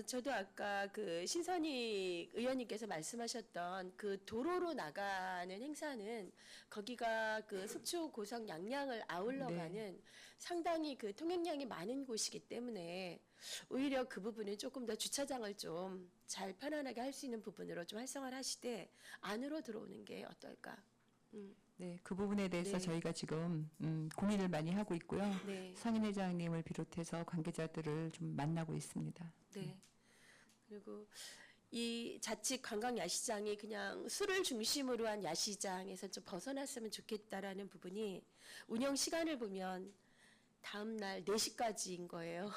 저도 아까 그 신선희 의원님께서 말씀하셨던 그 도로로 나가는 행사는 거기가 그 속초 고성 양양을 아울러 네. 가는 상당히 그 통행량이 많은 곳이기 때문에 오히려 그 부분은 조금 더 주차장을 좀 잘 편안하게 할 수 있는 부분으로 좀 활성화를 하시되 안으로 들어오는 게 어떨까? 네, 그 부분에 대해서 네. 저희가 지금 고민을 많이 하고 있고요. 네. 상인회장님을 비롯해서 관계자들을 좀 만나고 있습니다. 네. 그리고 이 자칫 관광 야시장이 그냥 술을 중심으로 한 야시장에서 좀 벗어났으면 좋겠다라는 부분이 운영 시간을 보면 다음 날 4시까지인 거예요.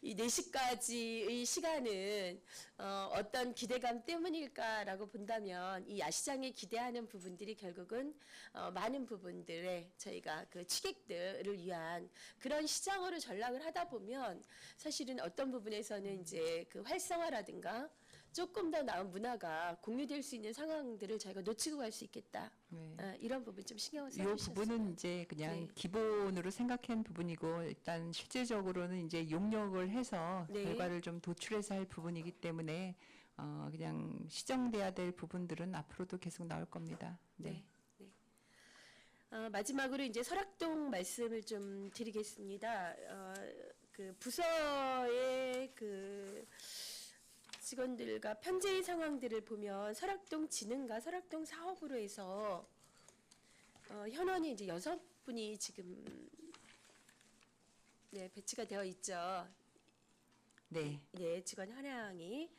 이 4시까지의 시간은 어떤 기대감 때문일까라고 본다면 이 야시장에 기대하는 부분들이 결국은 많은 부분들의 저희가 그 취객들을 위한 그런 시장으로 전락을 하다 보면 사실은 어떤 부분에서는 이제 그 활성화라든가 조금 더 나은 문화가 공유될 수 있는 상황들을 저희가 놓치고 갈 수 있겠다. 네. 이런 부분 좀 신경을 이 써주셨으면. 부분은 이제 그냥 네. 기본으로 생각한 부분이고 일단 실제적으로는 이제 용역을 해서 네. 결과를 좀 도출해서 할 부분이기 때문에 그냥 시정돼야 될 부분들은 앞으로도 계속 나올 겁니다. 네. 네. 마지막으로 이제 설악동 말씀을 좀 드리겠습니다. 그 부서의 그 직원들과 편제의 상황들을 보면 설악동 진흥과 설악동 사업으로 해서 현원이 이제 6분이 지금 네, 배치가 되어 있죠. 네. 네, 직원 현황이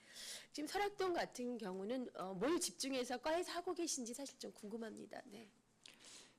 지금 설악동 같은 경우는 뭘 집중해서 과에서 하고 계신지 사실 좀 궁금합니다. 네.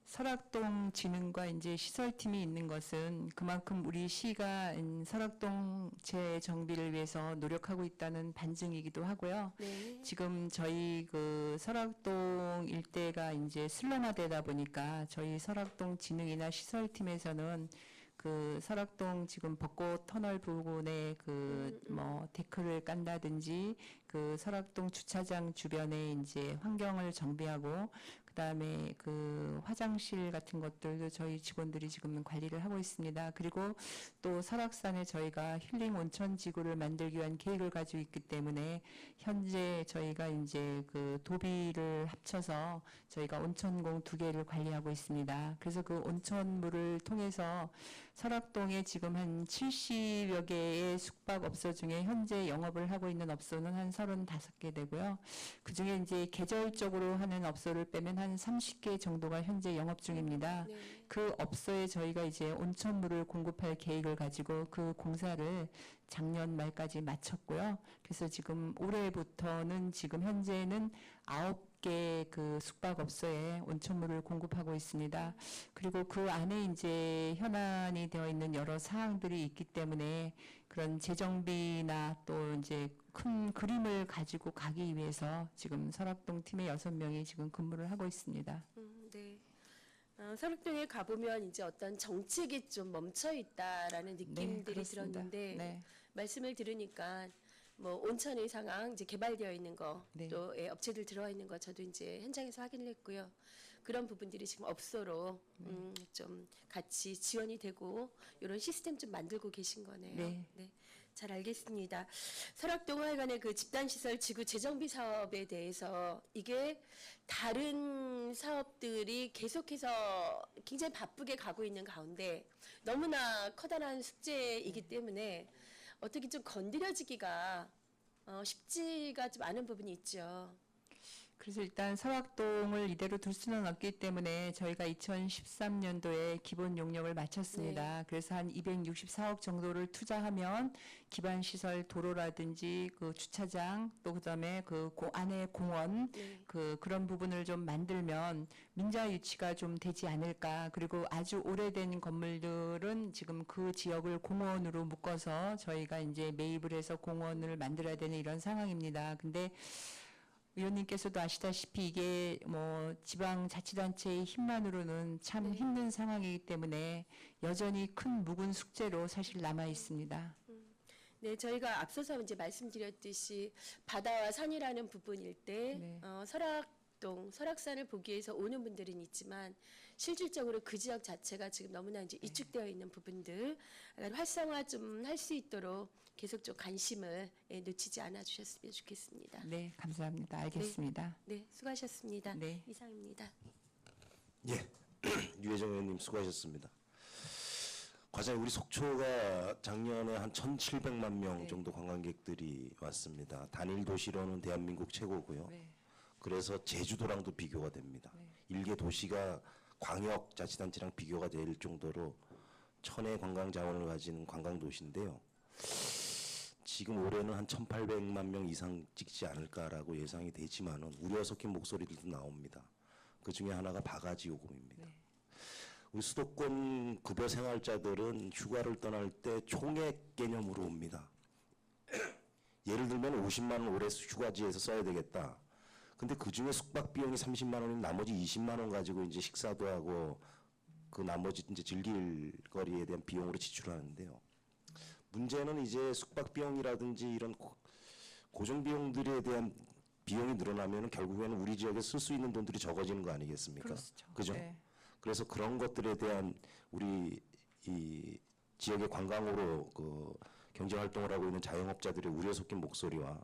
설악동 진흥과 이제 시설팀이 있는 것은 그만큼 우리 시가 설악동 재정비를 위해서 노력하고 있다는 반증이기도 하고요. 네. 지금 저희 그 설악동 일대가 이제 슬럼화되다 보니까 저희 설악동 진흥이나 시설팀에서는 그 설악동 지금 벚꽃 터널 부근에 그 뭐 데크를 깐다든지 그 설악동 주차장 주변에 이제 환경을 정비하고 그다음에 그 화장실 같은 것들도 저희 직원들이 지금 관리를 하고 있습니다. 그리고 또 설악산에 저희가 힐링 온천 지구를 만들기 위한 계획을 가지고 있기 때문에 현재 저희가 이제 그 도비를 합쳐서 저희가 온천공 2개를 관리하고 있습니다. 그래서 그 온천물을 통해서 설악동에 지금 한 70여 개의 숙박업소 중에 현재 영업을 하고 있는 업소는 한 35개 되고요. 그중에 이제 계절적으로 하는 업소를 빼면 한 30개 정도가 현재 영업 중입니다. 네. 그 업소에 저희가 이제 온천물을 공급할 계획을 가지고 그 공사를 작년 말까지 마쳤고요. 그래서 지금 올해부터는 지금 현재는 개 그 숙박업소에 온천물을 공급하고 있습니다. 그리고 그 안에 이제 현안이 되어 있는 여러 사항들이 있기 때문에 그런 재정비나 또 이제 큰 그림을 가지고 가기 위해서 지금 설악동 팀의 6명이 지금 근무를 하고 있습니다. 네. 설악동에 가보면 이제 어떤 정책이 좀 멈춰 있다라는 느낌들이 그렇습니다. 들었는데 네. 말씀을 들으니까 뭐 온천의 상황 이제 개발되어 있는 거, 네. 또 업체들 들어와 있는 거 저도 이제 현장에서 확인을 했고요. 그런 부분들이 지금 업소로 좀 같이 지원이 되고 이런 시스템 좀 만들고 계신 거네요. 네. 잘 알겠습니다. 설악동 화회관의 그 집단시설 지구 재정비 사업에 대해서 이게 다른 사업들이 계속해서 굉장히 바쁘게 가고 있는 가운데 너무나 커다란 숙제이기 때문에 어떻게 좀 건드려지기가 쉽지가 좀 않은 부분이 있죠. 그래서 일단 설악동을 이대로 둘 수는 없기 때문에 저희가 2013년도에 기본 용역을 마쳤습니다. 그래서 한 264억 정도를 투자하면 기반 시설 도로라든지 그 주차장 또 그다음에 그 안에 공원 그런 부분을 좀 만들면 민자 유치가 좀 되지 않을까. 그리고 아주 오래된 건물들은 지금 그 지역을 공원으로 묶어서 저희가 이제 매입을 해서 공원을 만들어야 되는 이런 상황입니다. 근데 의원님께서도 아시다시피 이게 뭐 지방자치단체의 힘만으로는 참 힘든 상황이기 때문에 여전히 큰 묵은 숙제로 사실 남아 있습니다. 네, 저희가 앞서서 이제 말씀드렸듯이 바다와 산이라는 부분일 때 네. 설악동, 설악산을 보기 위해서 오는 분들은 있지만 실질적으로 그 지역 자체가 지금 너무나 이제 이축되어 있는 부분들 활성화 좀 할 수 있도록 계속 좀 관심을 놓치지 않아 주셨으면 좋겠습니다. 네, 감사합니다. 알겠습니다. 네, 수고하셨습니다. 네. 이상입니다. 예, 유혜정 의원님 수고하셨습니다. 과장님, 우리 속초가 작년에 한 1,700만 명 정도 관광객들이 왔습니다. 단일 도시로는 대한민국 최고고요. 네. 그래서 제주도랑도 비교가 됩니다. 일개 도시가 광역자치단체랑 비교가 될 정도로 천의 관광 자원을 가진 관광도시인데요. 지금 올해는 한 1,800만 명 이상 찍지 않을까라고 예상이 되지만은 우려 섞인 목소리들도 나옵니다. 그 중에 하나가 바가지 요금입니다. 우리 수도권 급여 생활자들은 휴가를 떠날 때 총액 개념으로 옵니다. 예를 들면 50만 원 올해 휴가지에서 써야 되겠다. 근데 그 중에 숙박 비용이 30만 원이면 나머지 20만 원 가지고 이제 식사도 하고 그 나머지 이제 즐길 거리에 대한 비용으로 지출하는데요. 문제는 이제 숙박 비용이라든지 이런 고정 비용들에 대한 비용이 늘어나면 결국에는 우리 지역에 쓸 수 있는 돈들이 적어지는 거 아니겠습니까? 그죠? 네. 그래서 그런 것들에 대한 우리 이 지역의 관광으로 그 경제 활동을 하고 있는 자영업자들의 우려 섞인 목소리와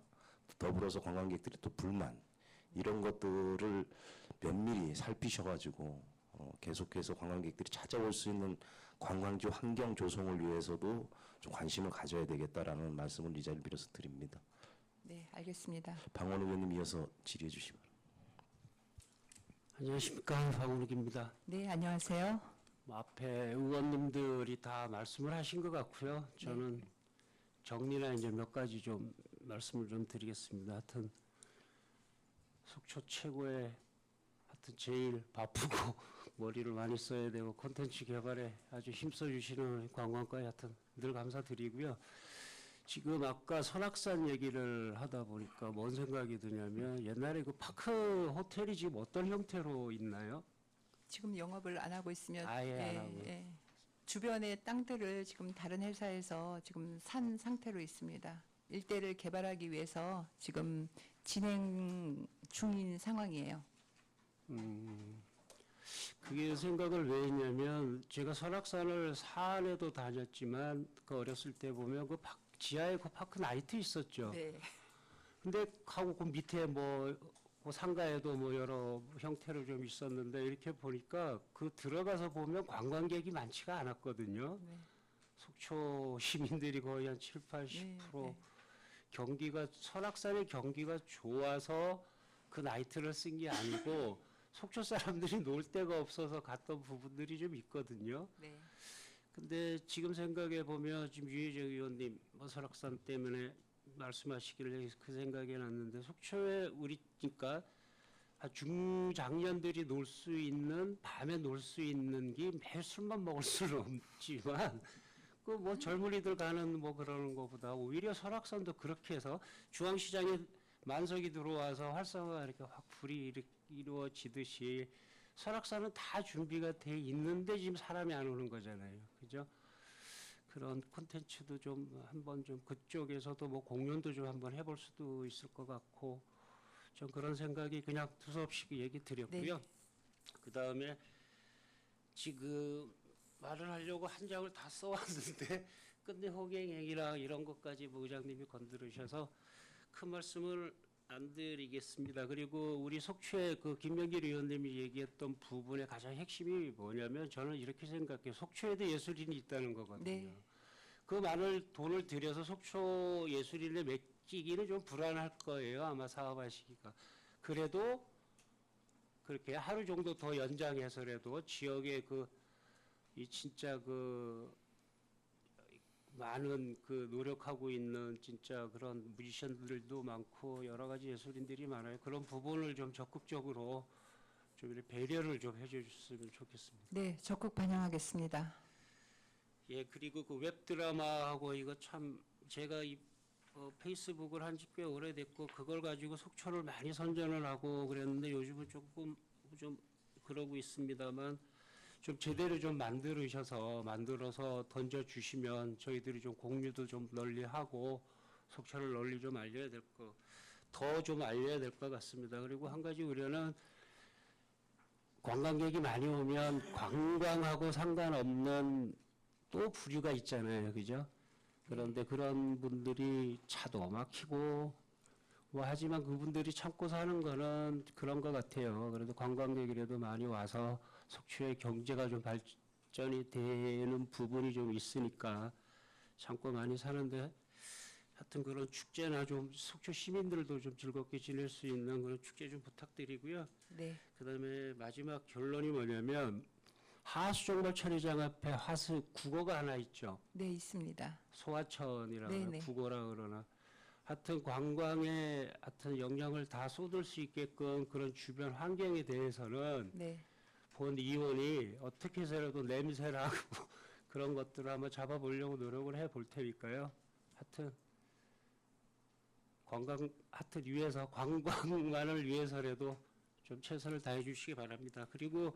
더불어서 관광객들의 또 불만 이런 것들을 면밀히 살피셔가지고 계속해서 관광객들이 찾아올 수 있는 관광지 환경 조성을 위해서도 좀 관심을 가져야 되겠다라는 말씀을 이 자리를 빌어서 드립니다. 네, 알겠습니다. 방원 의원님 이어서 질의해 주시기 바랍니다. 안녕하십니까, 박은욱입니다. 네, 안녕하세요. 앞에 의원님들이 다 말씀을 하신 것 같고요. 저는 정리나 이제 몇 가지 좀 말씀을 좀 드리겠습니다. 하여튼 속초 최고의 하여튼 제일 바쁘고 머리를 많이 써야 되고 콘텐츠 개발에 아주 힘써 주시는 관광과에 하여튼 늘 감사드리고요. 지금 아까 설악산 얘기를 하다 보니까 뭔 생각이 드냐면 옛날에 그 파크 호텔이 지금 어떤 형태로 있나요? 지금 영업을 안 하고 있으면 아예 안 하고요? 주변의 땅들을 지금 다른 회사에서 지금 산 상태로 있습니다. 일대를 개발하기 위해서 지금 진행 중인 상황이에요. 그게 생각을 왜 했냐면 제가 설악산을 산에도 다녔지만 그 어렸을 때 보면 그 지하에 그 파크 나이트 있었죠. 네. 근데 하고 그 밑에 그 상가에도 뭐 여러 형태로 좀 있었는데 이렇게 보니까 그 들어가서 보면 관광객이 많지가 않았거든요. 네. 속초 시민들이 거의 한 7, 80% 경기가 설악산의 경기가 좋아서 그 나이트를 쓴 게 아니고 속초 사람들이 놀 데가 없어서 갔던 부분들이 좀 있거든요. 네. 근데 지금 생각해 보면 지금 유해정 의원님 뭐 설악산 때문에 말씀하시길래 그 생각이 났는데 속초에 우리 그러니까 중장년들이 놀 수 있는 밤에 놀 수 있는 게 매일 술만 먹을 수는 없지만 그 뭐 젊은이들 가는 뭐 그러는 것보다 오히려 설악산도 그렇게 해서 중앙시장에 만석이 들어와서 활성화가 이렇게 확 불이 이루어지듯이 설악산은 다 준비가 돼 있는데 지금 사람이 안 오는 거잖아요. 그죠? 그런 콘텐츠도 좀 한번 좀 그쪽에서도 뭐 공연도 좀 한번 해볼 수도 있을 것 같고 좀 그런 생각이 그냥 두서없이 얘기 드렸고요. 그 다음에 지금 말을 하려고 한 장을 다 써왔는데 끝내 호갱행위랑 이런 것까지 뭐 의장님이 건드리셔서 큰 말씀을 안 드리겠습니다. 그리고 우리 속초의 그 김명길 의원님이 얘기했던 부분의 가장 핵심이 뭐냐면 저는 이렇게 생각해요. 속초에도 예술인이 있다는 거거든요. 네. 그 많은 돈을 들여서 속초 예술인에 맡기기는 좀 불안할 거예요. 아마 사업하시기가. 그래도 그렇게 하루 정도 더 연장해서라도 지역의 이 진짜 많은 노력하고 있는 진짜 그런 뮤지션들도 많고 여러 가지 예술인들이 많아요. 그런 부분을 좀 적극적으로 좀 이렇게 배려를 좀 해주셨으면 좋겠습니다. 네, 적극 반영하겠습니다. 예, 그리고 그 웹드라마하고 이거 참 제가 페이스북을 한 지 꽤 오래됐고 그걸 가지고 속초를 많이 선전을 하고 그랬는데 요즘은 조금 좀 그러고 있습니다만 좀 제대로 좀 만들어서 던져주시면 저희들이 좀 공유도 좀 널리 하고 속초를 널리 좀 알려야 더 좀 알려야 될 것 같습니다. 그리고 한 가지 우려는 관광객이 많이 오면 관광하고 상관없는 또 부류가 있잖아요. 그죠? 그런데 그런 분들이 차도 막히고 뭐 하지만 그분들이 참고 사는 거는 그런 것 같아요. 그래도 관광객이라도 많이 와서 속초의 경제가 좀 발전이 되는 부분이 좀 있으니까 참고 많이 사는데 하여튼 그런 축제나 좀 속초 시민들도 좀 즐겁게 지낼 수 있는 그런 축제 좀 부탁드리고요. 네. 그다음에 마지막 결론이 뭐냐면 하수종발 처리장 앞에 하수 국어가 하나 있죠. 네, 있습니다. 소하천이라 네네. 국어라 그러나 하여튼 관광에 하여튼 영향을 다 쏟을 수 있게끔 그런 주변 환경에 대해서는 네. 본 의원이 어떻게 해서라도 냄새라고 그런 것들을 한번 잡아보려고 노력을 해볼 테니까요. 하여튼 관광만을 위해서라도 좀 최선을 다해 주시기 바랍니다. 그리고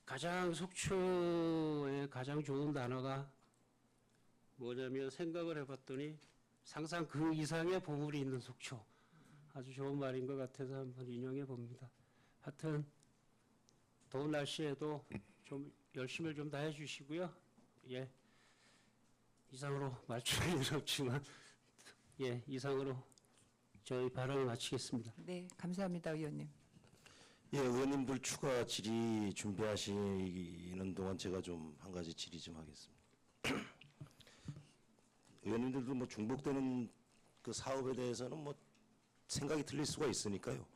가장 속초의 가장 좋은 단어가 뭐냐면 생각을 해봤더니 상상 그 이상의 보물이 있는 속초. 아주 좋은 말인 것 같아서 한번 인용해 봅니다. 하여튼 더운 날씨에도 좀 열심히 좀 다해 주시고요. 예. 이상으로 말씀이 없지만 예, 이상으로 저희 발언을 마치겠습니다. 네, 감사합니다, 의원님. 예, 의원님들 추가 질의 준비하시는 동안 제가 좀 한 가지 질의 좀 하겠습니다. 의원님들도 뭐 중복되는 그 사업에 대해서는 뭐 생각이 틀릴 수가 있으니까요.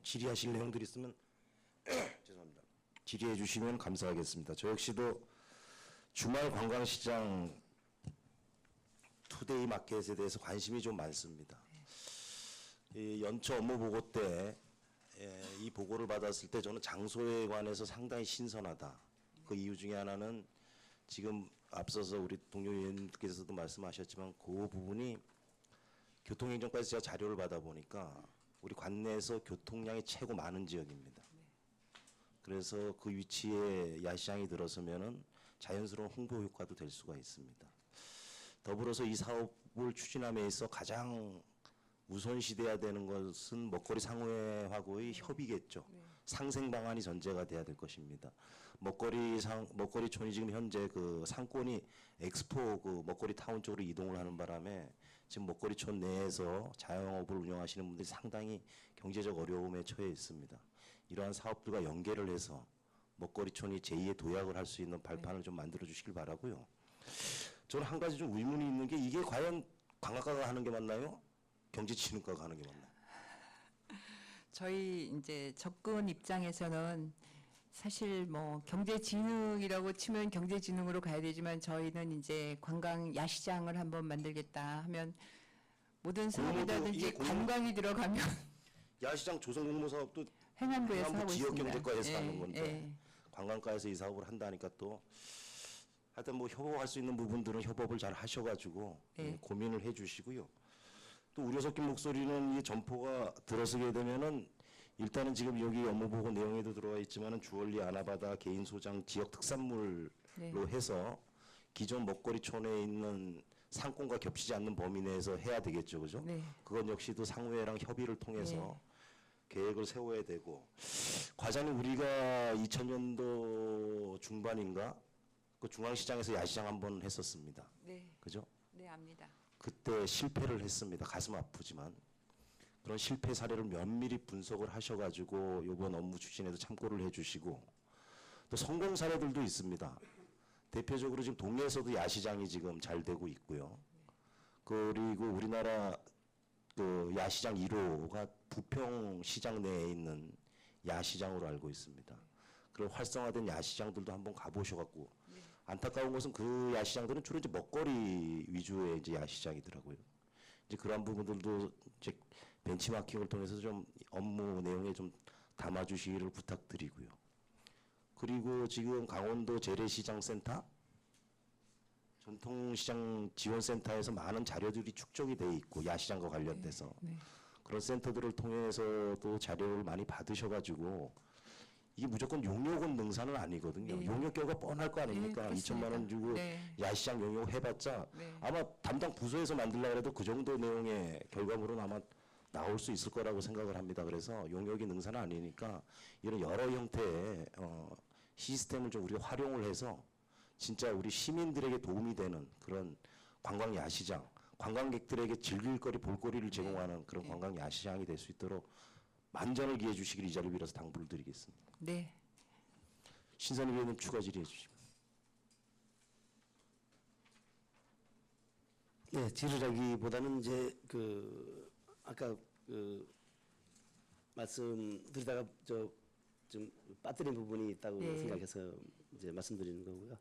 질의하실 내용들이 있으면 죄송합니다. 질의해 주시면 감사하겠습니다. 저 역시도 주말 관광시장 투데이 마켓에 대해서 관심이 좀 많습니다. 이 연초 업무 보고 때 이 보고를 받았을 때 저는 장소에 관해서 상당히 신선하다. 그 이유 중에 하나는 지금 앞서서 우리 동료 의원님께서도 말씀하셨지만 그 부분이 교통행정과에서 제가 자료를 받아보니까 우리 관내에서 교통량이 최고 많은 지역입니다. 그래서 그 위치에 야시장이 들어서면은 자연스러운 홍보 효과도 될 수가 있습니다. 더불어서 이 사업을 추진함에 있어 가장 우선시돼야 되는 것은 먹거리 상회하고의 협의겠죠. 상생 방안이 전제가 돼야 될 것입니다. 먹거리촌이 지금 현재 그 상권이 엑스포 그 먹거리 타운 쪽으로 이동을 하는 바람에 지금 먹거리촌 내에서 자영업을 운영하시는 분들이 상당히 경제적 어려움에 처해 있습니다. 이러한 사업들과 연계를 해서 먹거리촌이 제2의 도약을 할 수 있는 발판을 좀 만들어 주시길 바라고요. 저는 한 가지 좀 의문이 있는 게 이게 과연 관광가가 하는 게 맞나요? 경제진흥과가 하는 게 맞나요? 저희 이제 접근 입장에서는 사실 뭐 경제진흥이라고 치면 경제진흥으로 가야 되지만 저희는 이제 관광 야시장을 한번 만들겠다 하면 모든 사업이라든지 이게 관광이 들어가면 야시장 조성 공모 사업도 행안부에서 행안부 하고 있습니다. 지역경제과에서 예, 하는 건데 예. 관광과에서 이 사업을 한다니까 또 하여튼 뭐 협업할 수 있는 부분들은 협업을 잘 하셔가지고 예. 고민을 해주시고요. 또 우려 섞인 목소리는 이 점포가 들어서게 되면은 일단은 지금 여기 업무보고 내용에도 들어와 있지만은 주얼리 아나바다 개인 소장 지역 특산물로 네. 해서 기존 먹거리촌에 있는 상권과 겹치지 않는 범위 내에서 해야 되겠죠, 그죠? 네. 그건 역시도 상무회랑 협의를 통해서 계획을 세워야 되고 과장님 우리가 2000년도 중반인가 그 중앙시장에서 야시장 한번 했었습니다. 네. 그죠? 네, 압니다. 그때 실패를 했습니다. 가슴 아프지만 그런 실패 사례를 면밀히 분석을 하셔가지고 이번 업무 추진에도 참고를 해주시고 또 성공 사례들도 있습니다. 대표적으로 지금 동해에서도 야시장이 지금 잘 되고 있고요. 그리고 우리나라 그 야시장 1호가 부평시장 내에 있는 야시장으로 알고 있습니다. 그리고 활성화된 야시장들도 한번 가보셔갖고 안타까운 것은 그 야시장들은 주로 이제 먹거리 위주의 이제 야시장이더라고요. 이제 그런 부분들도 이제 벤치마킹을 통해서 좀 업무 내용에 좀 담아주시기를 부탁드리고요. 그리고 지금 강원도 재래시장센터, 전통시장 지원센터에서 많은 자료들이 축적이 돼 있고 야시장과 관련돼서 그런 센터들을 통해서도 자료를 많이 받으셔가지고 이게 무조건 용역원 능사는 아니거든요. 네. 용역 결과 뻔할 거 아닙니까? 그렇습니다. 2천만 원 주고 네. 야시장 용역 해봤자 네. 아마 담당 부서에서 만들려고 해도 그 정도 내용의 결과물은 아마 나올 수 있을 거라고 생각을 합니다. 그래서 용역이 능사는 아니니까 이런 여러 형태의 시스템을 좀 우리가 활용을 해서 진짜 우리 시민들에게 도움이 되는 그런 관광 야시장, 관광객들에게 즐길 거리, 볼거리를 제공하는 그런 관광 야시장이 될 수 있도록 만전을 기해 주시길 이 자리를 빌어서 당부를 드리겠습니다. 네. 신선희 위원님 추가 질의해 주시면. 네, 질의라기보다는 이제 그 아까 그 말씀드리다가 좀 빠뜨린 부분이 있다고 네. 생각해서 이제 말씀드리는 거고요.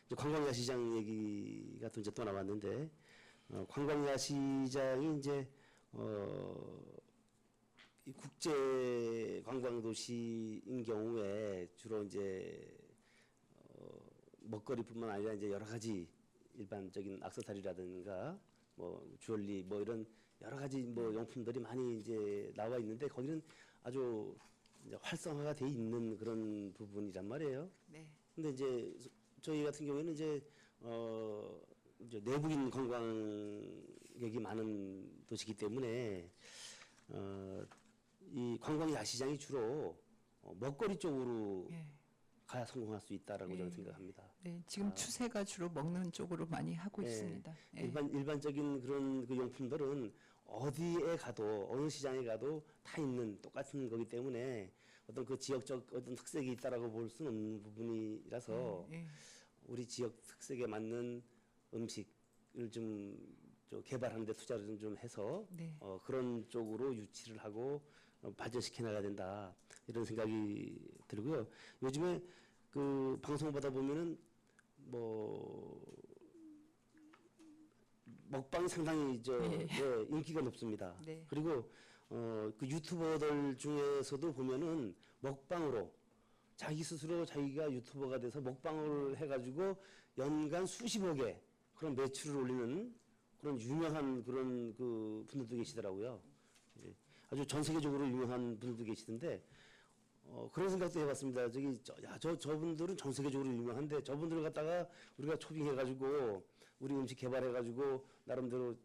이제 관광야시장 얘기가 또 이제 또 나왔는데 관광야시장이 이제 이 국제 관광 도시인 경우에 주로 이제 먹거리뿐만 아니라 이제 여러 가지 일반적인 액세서리라든가 뭐 주얼리 뭐 이런 여러 가지 뭐 용품들이 많이 이제 나와 있는데 거기는 아주 이제 활성화가 돼 있는 그런 부분이란 말이에요. 네. 근데 이제 저희 같은 경우에는 이제 이제 내국인 관광객이 많은 도시이기 때문에 이 관광 야시장이 주로 먹거리 쪽으로 예. 가야 성공할 수 있다라고 예. 저는 생각합니다. 네, 지금 추세가 주로 먹는 쪽으로 많이 하고 예. 있습니다. 예. 일반적인 그런 그 용품들은 어디에 가도 어느 시장에 가도 다 있는 똑같은 거기 때문에 어떤 그 지역적 어떤 특색이 있다라고 볼 수는 없는 부분이라서 예. 우리 지역 특색에 맞는 음식을 좀 개발하는 데 투자를 좀 해서 네. 그런 쪽으로 유치를 하고 발전시켜 나가야 된다 이런 생각이 들고요. 요즘에 그 방송 보다 보면은 뭐 먹방이 상당히 인기가 높습니다. 네. 그리고 그 유튜버들 중에서도 보면은 먹방으로 자기 스스로 자기가 유튜버가 돼서 먹방을 해가지고 연간 수십억의 그런 매출을 올리는 그런 유명한 그런 그 분들도 계시더라고요. 예. 아주 전 세계적으로 유명한 분들도 계시던데 그런 생각도 해봤습니다. 저분들은 전 세계적으로 유명한데 저분들을 갖다가 우리가 초빙해가지고 우리 음식 개발해가지고 나름대로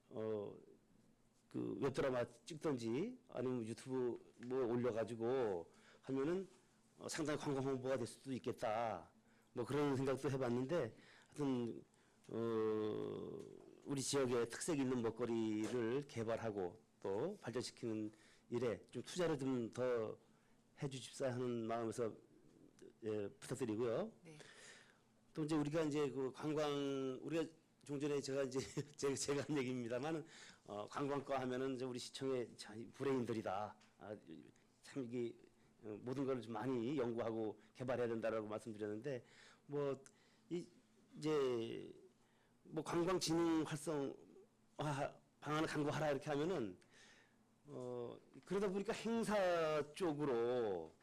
그 웹드라마 찍던지 아니면 유튜브 뭐 올려가지고 하면은 상당히 관광 홍보가 될 수도 있겠다. 뭐 그런 생각도 해봤는데 하여튼 우리 지역의 특색 있는 먹거리를 개발하고 또 발전시키는 일에 좀 투자를 좀 더 해주십사 하는 마음에서 부탁드리고요. 네. 또 이제 우리가 이제 그 관광 우리가 좀 전에 제가 이제 제가 한 얘기입니다만은 관광과 하면은 이제 우리 시청의 브레인들이다. 참 이게 모든 걸 좀 많이 연구하고 개발해야 된다라고 말씀드렸는데 뭐 이제 뭐 관광진흥 활성화 방안을 강구하라 이렇게 하면은 그러다 보니까 행사 쪽으로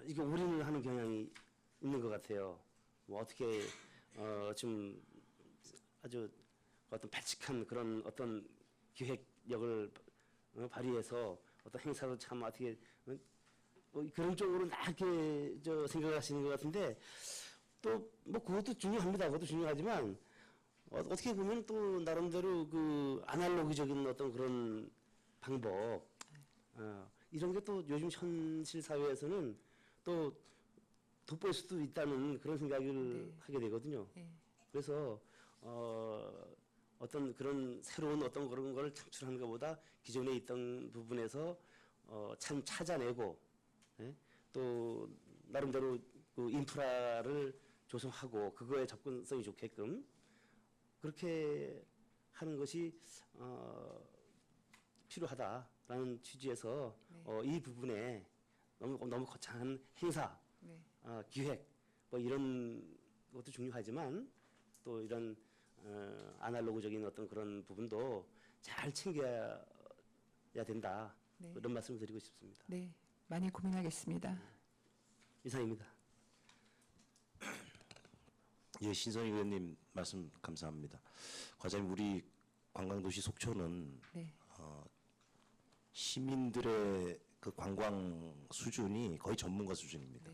이게 올인을 하는 경향이 있는 것 같아요. 뭐 어떻게 좀 아주 어떤 발칙한 그런 어떤 기획력을 발휘해서 어떤 행사도 참 어떻게 그런 쪽으로 낮게 생각하시는 것 같은데 또 뭐 그것도 중요합니다. 그것도 중요하지만 어떻게 보면 또 나름대로 그 아날로그적인 어떤 그런 방법 이런 게 또 요즘 현실 사회에서는 또 돋보일 수도 있다는 그런 생각을 하게 되거든요. 그래서 어떤 그런 새로운 어떤 그런 걸 창출하는 것보다 기존에 있던 부분에서 참 찾아내고 또 나름대로 그 인프라를 조성하고 그거에 접근성이 좋게끔 그렇게 하는 것이 필요하다라는 취지에서 이 부분에 너무 거창한 행사, 기획 뭐 이런 것도 중요하지만 또 이런 아날로그적인 어떤 그런 부분도 잘 챙겨야 된다. 이런 말씀을 드리고 싶습니다. 네, 많이 고민하겠습니다. 이상입니다. 예, 신선희 의원님 말씀 감사합니다. 과장님, 우리 관광도시 속초는 네. 시민들의 그 관광 수준이 거의 전문가 수준입니다.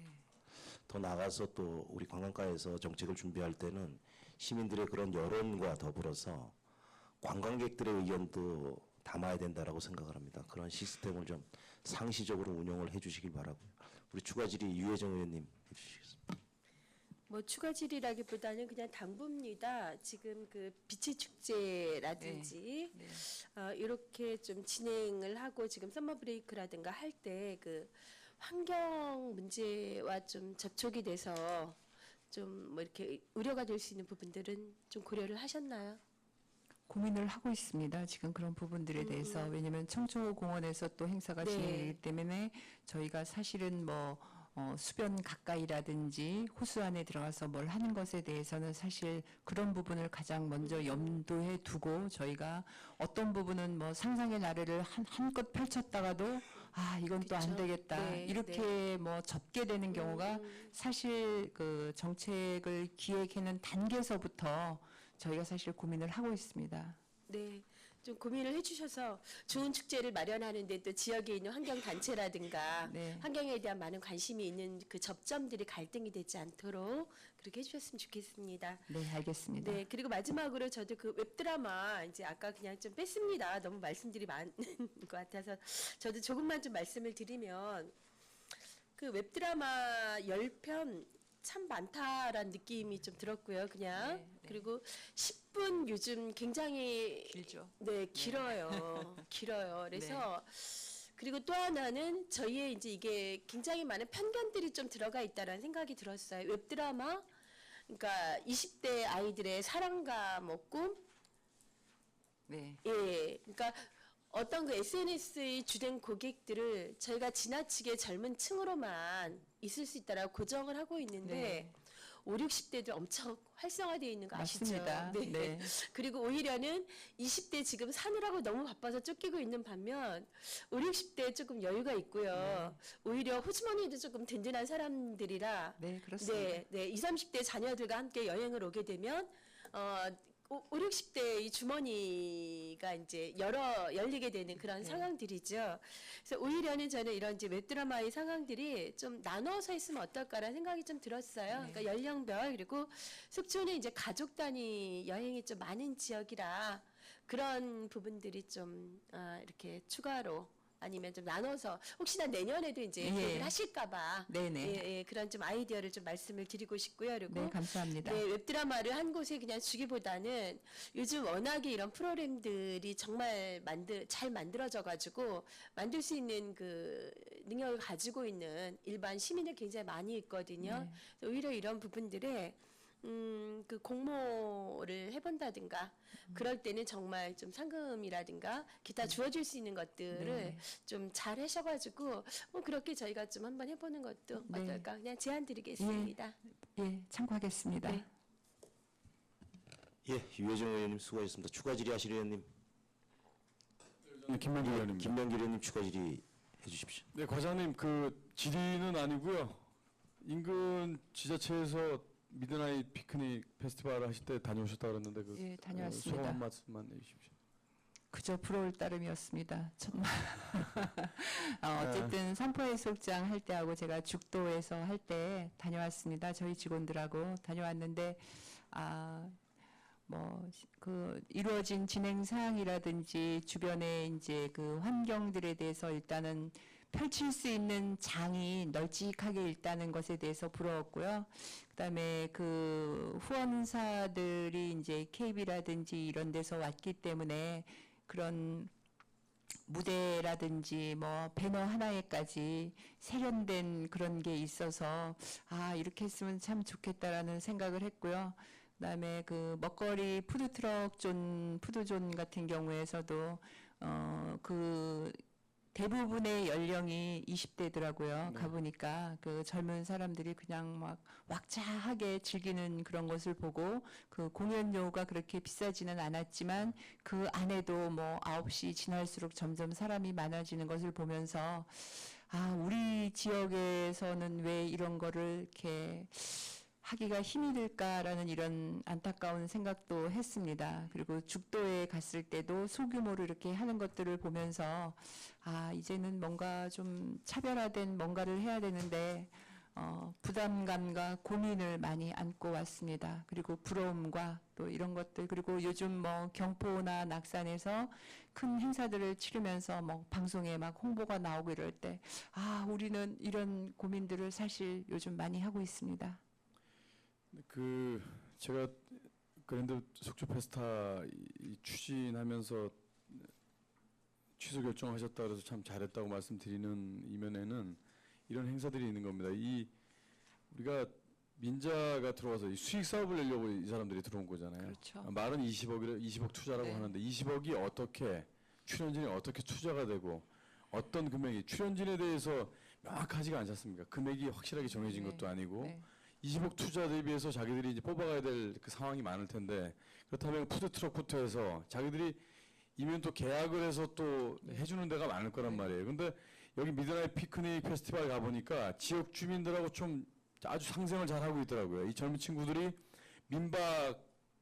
더 나아가서 또 우리 관광가에서 정책을 준비할 때는 시민들의 그런 여론과 더불어서 관광객들의 의견도 담아야 된다라고 생각을 합니다. 그런 시스템을 좀 상시적으로 운영을 해주시길 바라고요. 우리 추가 질의 유혜정 의원님 해주시겠습니다. 뭐 추가 질의라기보다는 그냥 당부입니다. 지금 그 비치 축제라든지 이렇게 좀 진행을 하고 지금 서머 브레이크라든가 할 때 그 환경 문제와 좀 접촉이 돼서 좀 뭐 이렇게 우려가 될 수 있는 부분들은 좀 고려를 하셨나요? 고민을 하고 있습니다. 지금 그런 부분들에 대해서. 왜냐하면 청초공원에서 또 행사가 네. 진행되기 때문에 저희가 사실은 뭐 수변 가까이라든지 호수 안에 들어가서 뭘 하는 것에 대해서는 사실 그런 부분을 가장 먼저 염두에 두고 저희가 어떤 부분은 뭐 상상의 나래를 한껏 펼쳤다가도 이건 또 안 그쵸. 되겠다. 네, 이렇게 뭐 접게 되는 경우가 사실 그 정책을 기획하는 단계에서부터 저희가 사실 고민을 하고 있습니다. 네. 좀 고민을 해주셔서 좋은 축제를 마련하는데 또 지역에 있는 환경단체라든가 네. 환경에 대한 많은 관심이 있는 그 접점들이 갈등이 되지 않도록 그렇게 해주셨으면 좋겠습니다. 네, 알겠습니다. 네, 그리고 마지막으로 저도 그 웹드라마 이제 아까 그냥 좀 뺐습니다. 너무 말씀들이 많은 것 같아서 저도 조금만 좀 말씀을 드리면 그 웹드라마 10편 참 많다라는 느낌이 좀 들었고요. 그냥 네, 네. 그리고 10분 요즘 굉장히 길죠. 네, 길어요. 길어요. 그래서 그리고 또 하나는 저희의 이제 이게 굉장히 많은 편견들이 좀 들어가 있다라는 생각이 들었어요. 웹드라마 그러니까 20대 아이들의 사랑과 뭐 꿈, 네. 예, 그러니까 어떤 그 SNS의 주된 고객들을 저희가 지나치게 젊은 층으로만 있을 수 있다라고 고정을 하고 있는데 네. 5, 60대들 엄청 활성화되어 있는 거 아시죠? 맞습니다. 네. 그리고 오히려는 20대 지금 사느라고 너무 바빠서 쫓기고 있는 반면 5, 60대 조금 여유가 있고요. 오히려 호주머니도 조금 든든한 사람들이라 네, 그렇습니다. 네, 20, 30대 자녀들과 함께 여행을 오게 되면 5, 60대 이 주머니가 이제 열리게 되는 그런 상황들이죠. 그래서 오히려는 저는 이런 이제 웹드라마의 상황들이 좀 나눠서 있으면 어떨까라는 생각이 좀 들었어요. 그러니까 연령별 그리고 속초는 이제 가족 단위 여행이 좀 많은 지역이라 그런 부분들이 좀 이렇게 추가로 아니면 좀 나눠서 혹시나 내년에도 이제 예. 계획을 하실까봐 네네. 그런 좀 아이디어를 좀 말씀을 드리고 싶고요. 그리고 네, 감사합니다. 네, 웹드라마를 한 곳에 그냥 주기보다는 요즘 워낙에 이런 프로그램들이 정말 잘 만들어져 가지고 만들 수 있는 그 능력을 가지고 있는 일반 시민들 굉장히 많이 있거든요. 그래서 오히려 이런 부분들에 그 공모를 해본다든가 그럴 때는 정말 좀 상금이라든가 기타 주어질 수 있는 것들을 좀 잘 하셔가지고 그렇게 저희가 좀 한번 해보는 것도 네. 어떨까 그냥 제안 드리겠습니다. 예, 참고하겠습니다. 네. 예, 유혜정 의원님 수고하셨습니다. 추가 질의하실 의원님. 네, 김명길 의원입니다. 김명길 의원님 추가 질의 해주십시오. 네, 과장님 그 질의는 아니고요. 인근 지자체에서 미드나잇 피크닉 페스티벌 하실 때 다녀오셨다 그랬는데 그 예, 다녀왔습니다. 소감 한 말씀만 해주십시오. 그저 부러울 따름이었습니다. 정말. 어쨌든 삼포해수욕장 할 때하고 제가 죽도에서 할 때 다녀왔습니다. 저희 직원들하고 다녀왔는데 그 이루어진 진행 사항이라든지 주변의 이제 그 환경들에 대해서 일단은 펼칠 수 있는 장이 널찍하게 있다는 것에 대해서 부러웠고요. 그다음에 그 후원사들이 이제 KB라든지 이런 데서 왔기 때문에 그런 무대라든지 뭐 배너 하나에까지 세련된 그런 게 있어서 이렇게 했으면 참 좋겠다라는 생각을 했고요. 그다음에 그 먹거리 푸드존 같은 경우에서도 그 대부분의 연령이 20대더라고요. 가보니까 그 젊은 사람들이 그냥 막 왁자하게 즐기는 그런 것을 보고 그 공연료가 그렇게 비싸지는 않았지만 그 안에도 뭐 9시 지날수록 점점 사람이 많아지는 것을 보면서 우리 지역에서는 왜 이런 거를 이렇게 하기가 힘이 들까라는 이런 안타까운 생각도 했습니다. 그리고 죽도에 갔을 때도 소규모로 이렇게 하는 것들을 보면서 이제는 뭔가 좀 차별화된 뭔가를 해야 되는데 부담감과 고민을 많이 안고 왔습니다. 그리고 부러움과 또 이런 것들, 그리고 요즘 뭐 경포나 낙산에서 큰 행사들을 치르면서 뭐 방송에 막 홍보가 나오고 이럴 때 우리는 이런 고민들을 사실 요즘 많이 하고 있습니다. 그 제가 그랜드 속초 페스타 추진하면서 취소 결정하셨다 그래서 참 잘했다고 말씀드리는 이면에는 이런 행사들이 있는 겁니다. 우리가 민자가 들어와서 이 수익 사업을 내려고 이 사람들이 들어온 거잖아요. 그렇죠. 말은 20억 투자라고 네. 하는데 20억이 어떻게 출연진이 어떻게 투자가 되고 어떤 금액이 출연진에 대해서 명확하지가 않지 않습니까? 금액이 확실하게 정해진 것도 아니고 20억 투자 대비해서 자기들이 이제 뽑아가야 될 그 상황이 많을 텐데 그렇다면 푸드트럭부터 해서 자기들이 이면 또 계약을 해서 또 해주는 데가 많을 거란 말이에요. 근데 여기 미드나잇 피크닉 페스티벌 가보니까 지역 주민들하고 좀 아주 상생을 잘 하고 있더라고요. 이 젊은 친구들이 민박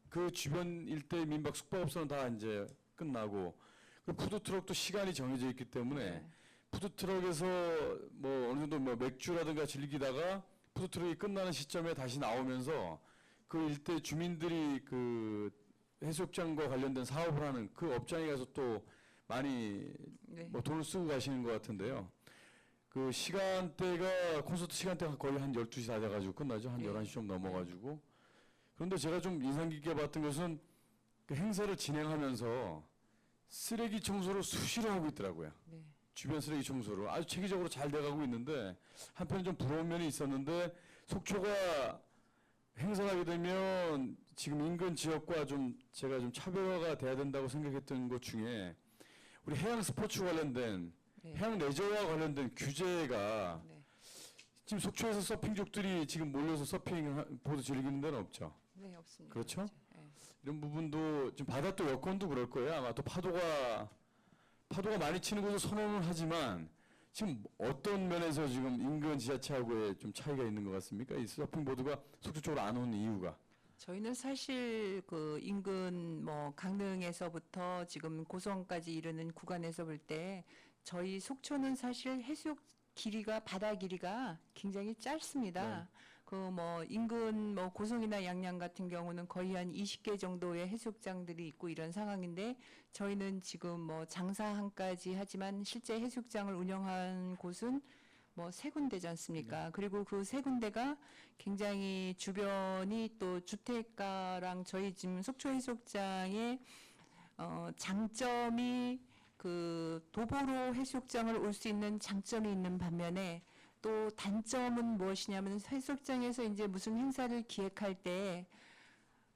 그 주변 일대 민박 숙박업소는 다 이제 끝나고 그 푸드트럭도 시간이 정해져 있기 때문에 푸드트럭에서 뭐 어느 정도 뭐 맥주라든가 즐기다가 푸드트럭이 끝나는 시점에 다시 나오면서 그 일대 주민들이 그 해수욕장과 관련된 사업을 하는 그 업장에 가서 또 많이 뭐 돈을 쓰고 가시는 것 같은데요. 그 시간대가 콘서트 시간대가 거의 한 12시 다 돼가지고 끝나죠. 한 11시 좀 넘어가지고. 그런데 제가 좀 인상 깊게 봤던 것은 그 행사를 진행하면서 쓰레기 청소를 수시로 하고 있더라고요. 주변 쓰레기 청소를 아주 체계적으로 잘 돼가고 있는데 한편 좀 부러운 면이 있었는데 속초가 행사를 하게 되면 지금 인근 지역과 좀 제가 좀 차별화가 돼야 된다고 생각했던 것 중에 우리 해양 스포츠 관련된 해양 레저와 관련된 규제가 지금 속초에서 서핑족들이 지금 몰려서 서핑 보드 즐기는 데는 없죠. 네, 없습니다. 그렇죠? 이런 부분도 지금 바다 또 여건도 그럴 거예요. 아마 또 파도가 많이 치는 곳을 선호는 하지만 지금 어떤 면에서 지금 인근 지자체하고의 좀 차이가 있는 것 같습니까? 이 서핑보드가 속초 쪽으로 안 오는 이유가. 저희는 사실 그 인근 뭐 강릉에서부터 지금 고성까지 이르는 구간에서 볼 때 저희 속초는 사실 해수욕 길이가 바다 길이가 굉장히 짧습니다. 그 뭐 인근 뭐 고성이나 양양 같은 경우는 거의 한 20개 정도의 해수욕장들이 있고 이런 상황인데 저희는 지금 뭐 장사항까지 하지만 실제 해수욕장을 운영한 곳은 뭐 3군데지 않습니까? 그리고 그 3군데가 굉장히 주변이 또 주택가랑 저희 지금 속초 해수욕장의 장점이 그 도보로 해수욕장을 올 수 있는 장점이 있는 반면에 또 단점은 무엇이냐면 해수욕장에서 이제 무슨 행사를 기획할 때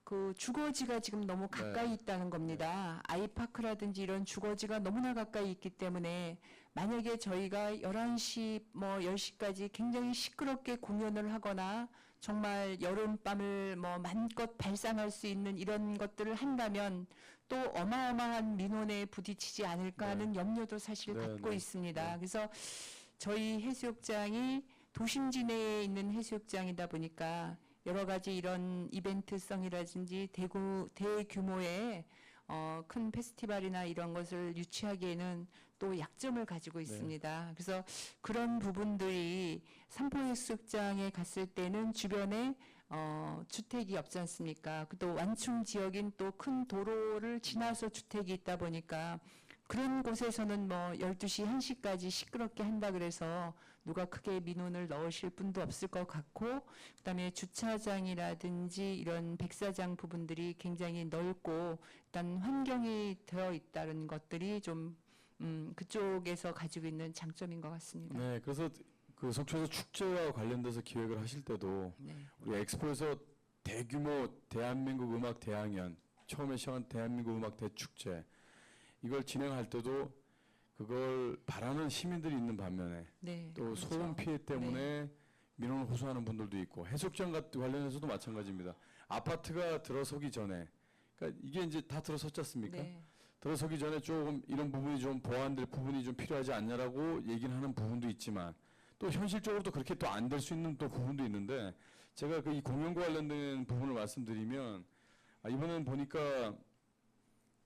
그 주거지가 지금 너무 가까이 있다는 겁니다. 아이파크라든지 이런 주거지가 너무나 가까이 있기 때문에 만약에 저희가 11시 뭐 10시까지 굉장히 시끄럽게 공연을 하거나 정말 여름밤을 뭐 마음껏 발산할 수 있는 이런 것들을 한다면 또 어마어마한 민원에 부딪히지 않을까 하는 염려도 사실 네, 갖고 네. 있습니다. 그래서 저희 해수욕장이 도심지 내에 있는 해수욕장이다 보니까 여러 가지 이런 이벤트성이라든지 대규모의 큰 페스티벌이나 이런 것을 유치하기에는 또 약점을 가지고 있습니다. 그래서 그런 부분들이 삼포해수욕장에 갔을 때는 주변에 주택이 없지 않습니까? 또 완충 지역인 또 큰 도로를 지나서 주택이 있다 보니까 그런 곳에서는 뭐 12시, 1시까지 시끄럽게 한다 그래서 누가 크게 민원을 넣으실 분도 없을 것 같고, 그다음에 주차장이라든지 이런 백사장 부분들이 굉장히 넓고 일단 환경이 되어 있다는 것들이 좀 그쪽에서 가지고 있는 장점인 것 같습니다. 네, 그래서 그 속초에서 축제와 관련돼서 기획을 하실 때도 네. 우리 엑스포에서 대규모 대한민국 음악 대항연, 처음에 시작한 대한민국 음악 대축제 이걸 진행할 때도 그걸 바라는 시민들이 있는 반면에 네, 또 그렇죠. 소음 피해 때문에 민원을 호소하는 분들도 있고, 해수욕장 관련해서도 마찬가지입니다. 아파트가 들어서기 전에, 그러니까 이게 이제 다 들어섰지 않습니까? 네. 들어서기 전에 조금 이런 부분이 좀 보완될 부분이 좀 필요하지 않냐라고 얘기는 하는 부분도 있지만, 또 현실적으로도 그렇게 또 안 될 수 있는 또 부분도 있는데, 제가 그 이 공연과 관련된 부분을 말씀드리면, 이번엔 보니까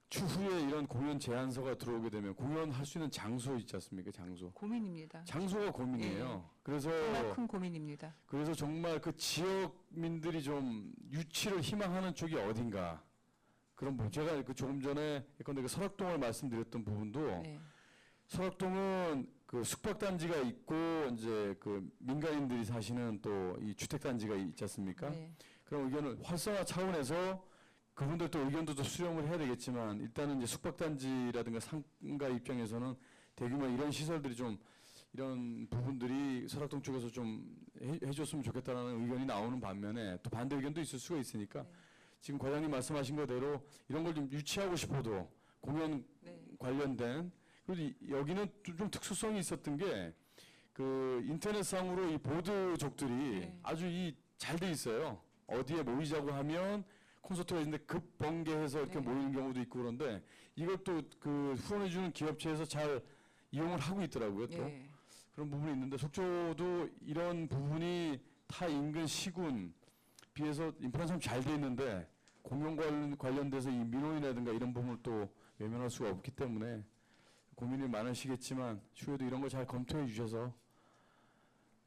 추후에 이런 공연 제안서가 들어오게 되면 공연할 수 있는 장소 있지 않습니까? 장소. 고민입니다. 장소가 고민이에요. 그래서 정말 큰 고민입니다. 정말 그 지역민들이 좀 유치를 희망하는 쪽이 어딘가. 그런 부분. 제가 그 조금 전에 예컨대 그 설악동을 말씀드렸던 부분도 네. 설악동은 그 숙박단지가 있고 이제 그 민간인들이 사시는 또 이 주택단지가 있지 않습니까? 네. 그런 의견을 활성화 차원에서 그분들 또 의견도 또 수렴을 해야 되겠지만, 일단은 이제 숙박단지라든가 상가 입장에서는 대규모 이런 시설들이 좀, 이런 부분들이 설악동 쪽에서 좀 해줬으면 좋겠다는 의견이 나오는 반면에 또 반대 의견도 있을 수가 있으니까 네. 지금 과장님 말씀하신 거대로 이런 걸 좀 유치하고 싶어도 공연 네. 관련된, 그리고 여기는 좀 특수성이 있었던 게 그 인터넷상으로 이 보드족들이 네. 아주 잘 돼 있어요. 어디에 모이자고 하면 콘서트가 있는데 급 번개해서 이렇게 네. 모이는 경우도 있고, 그런데 이걸 또 그 후원해주는 기업체에서 잘 이용을 하고 있더라고요. 또 네. 그런 부분이 있는데, 속초도 이런 부분이 타 인근 시군 비해서 인프라는 참 잘 돼 있는데 공연 관련돼서 이 민원이라든가 이런 부분을 또 외면할 수가 없기 때문에 고민이 많으시겠지만 추후에도 이런 거 잘 검토해 주셔서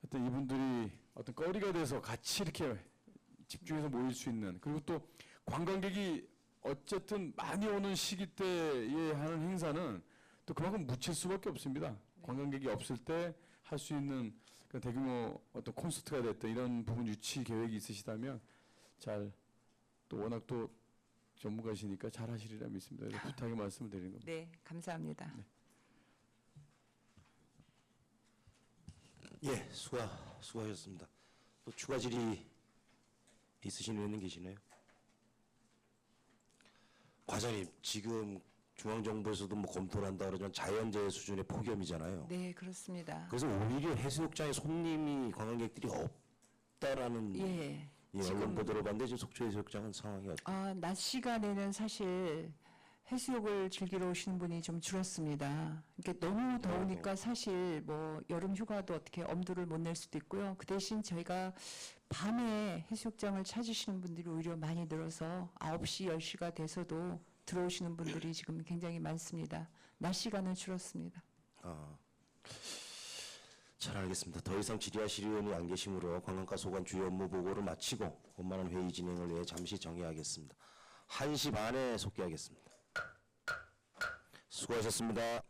하여튼 이분들이 어떤 거리가 돼서 같이 이렇게 집중해서 모일 수 있는, 그리고 또 관광객이 어쨌든 많이 오는 시기 때에 하는 행사는 또 그만큼 묻힐 수밖에 없습니다. 관광객이 없을 때 할 수 있는 그 대규모 어떤 콘서트가 됐든 이런 부분 유치 계획이 있으시다면 잘, 또 워낙 또 전문가시니까 잘 하시리라 믿습니다. 그래서 부탁의 말씀을 드리는 겁니다. 네, 감사합니다. 예, 수고하셨습니다. 또 추가 질의 있으신 의원님 계시네요. 과장님, 지금 중앙정부에서도 뭐 검토를 한다 그러지만 자연재해 수준의 폭염이잖아요. 네, 그렇습니다. 그래서 오히려 해수욕장에 손님이, 관광객들이 없다라는 예. 언론 보도를 봤는데 지금 속초 해수욕장은 상황이 어때요? 낮 시간에는 사실 해수욕을 즐기러 오시는 분이 좀 줄었습니다. 이게 너무 더우니까 사실 뭐 여름 휴가도 어떻게 엄두를 못 낼 수도 있고요. 그 대신 저희가 밤에 해수욕장을 찾으시는 분들이 오히려 많이 늘어서 9시, 10시가 돼서도 들어오시는 분들이 지금 굉장히 많습니다. 낮 시간은 줄었습니다. 잘 알겠습니다. 더 이상 질의하실 의원이 안 계시므로 관광과 소관 주요 업무 보고를 마치고 원만한 회의 진행을 위해 잠시 정회하겠습니다. 1시 반에 속개하겠습니다. 수고하셨습니다.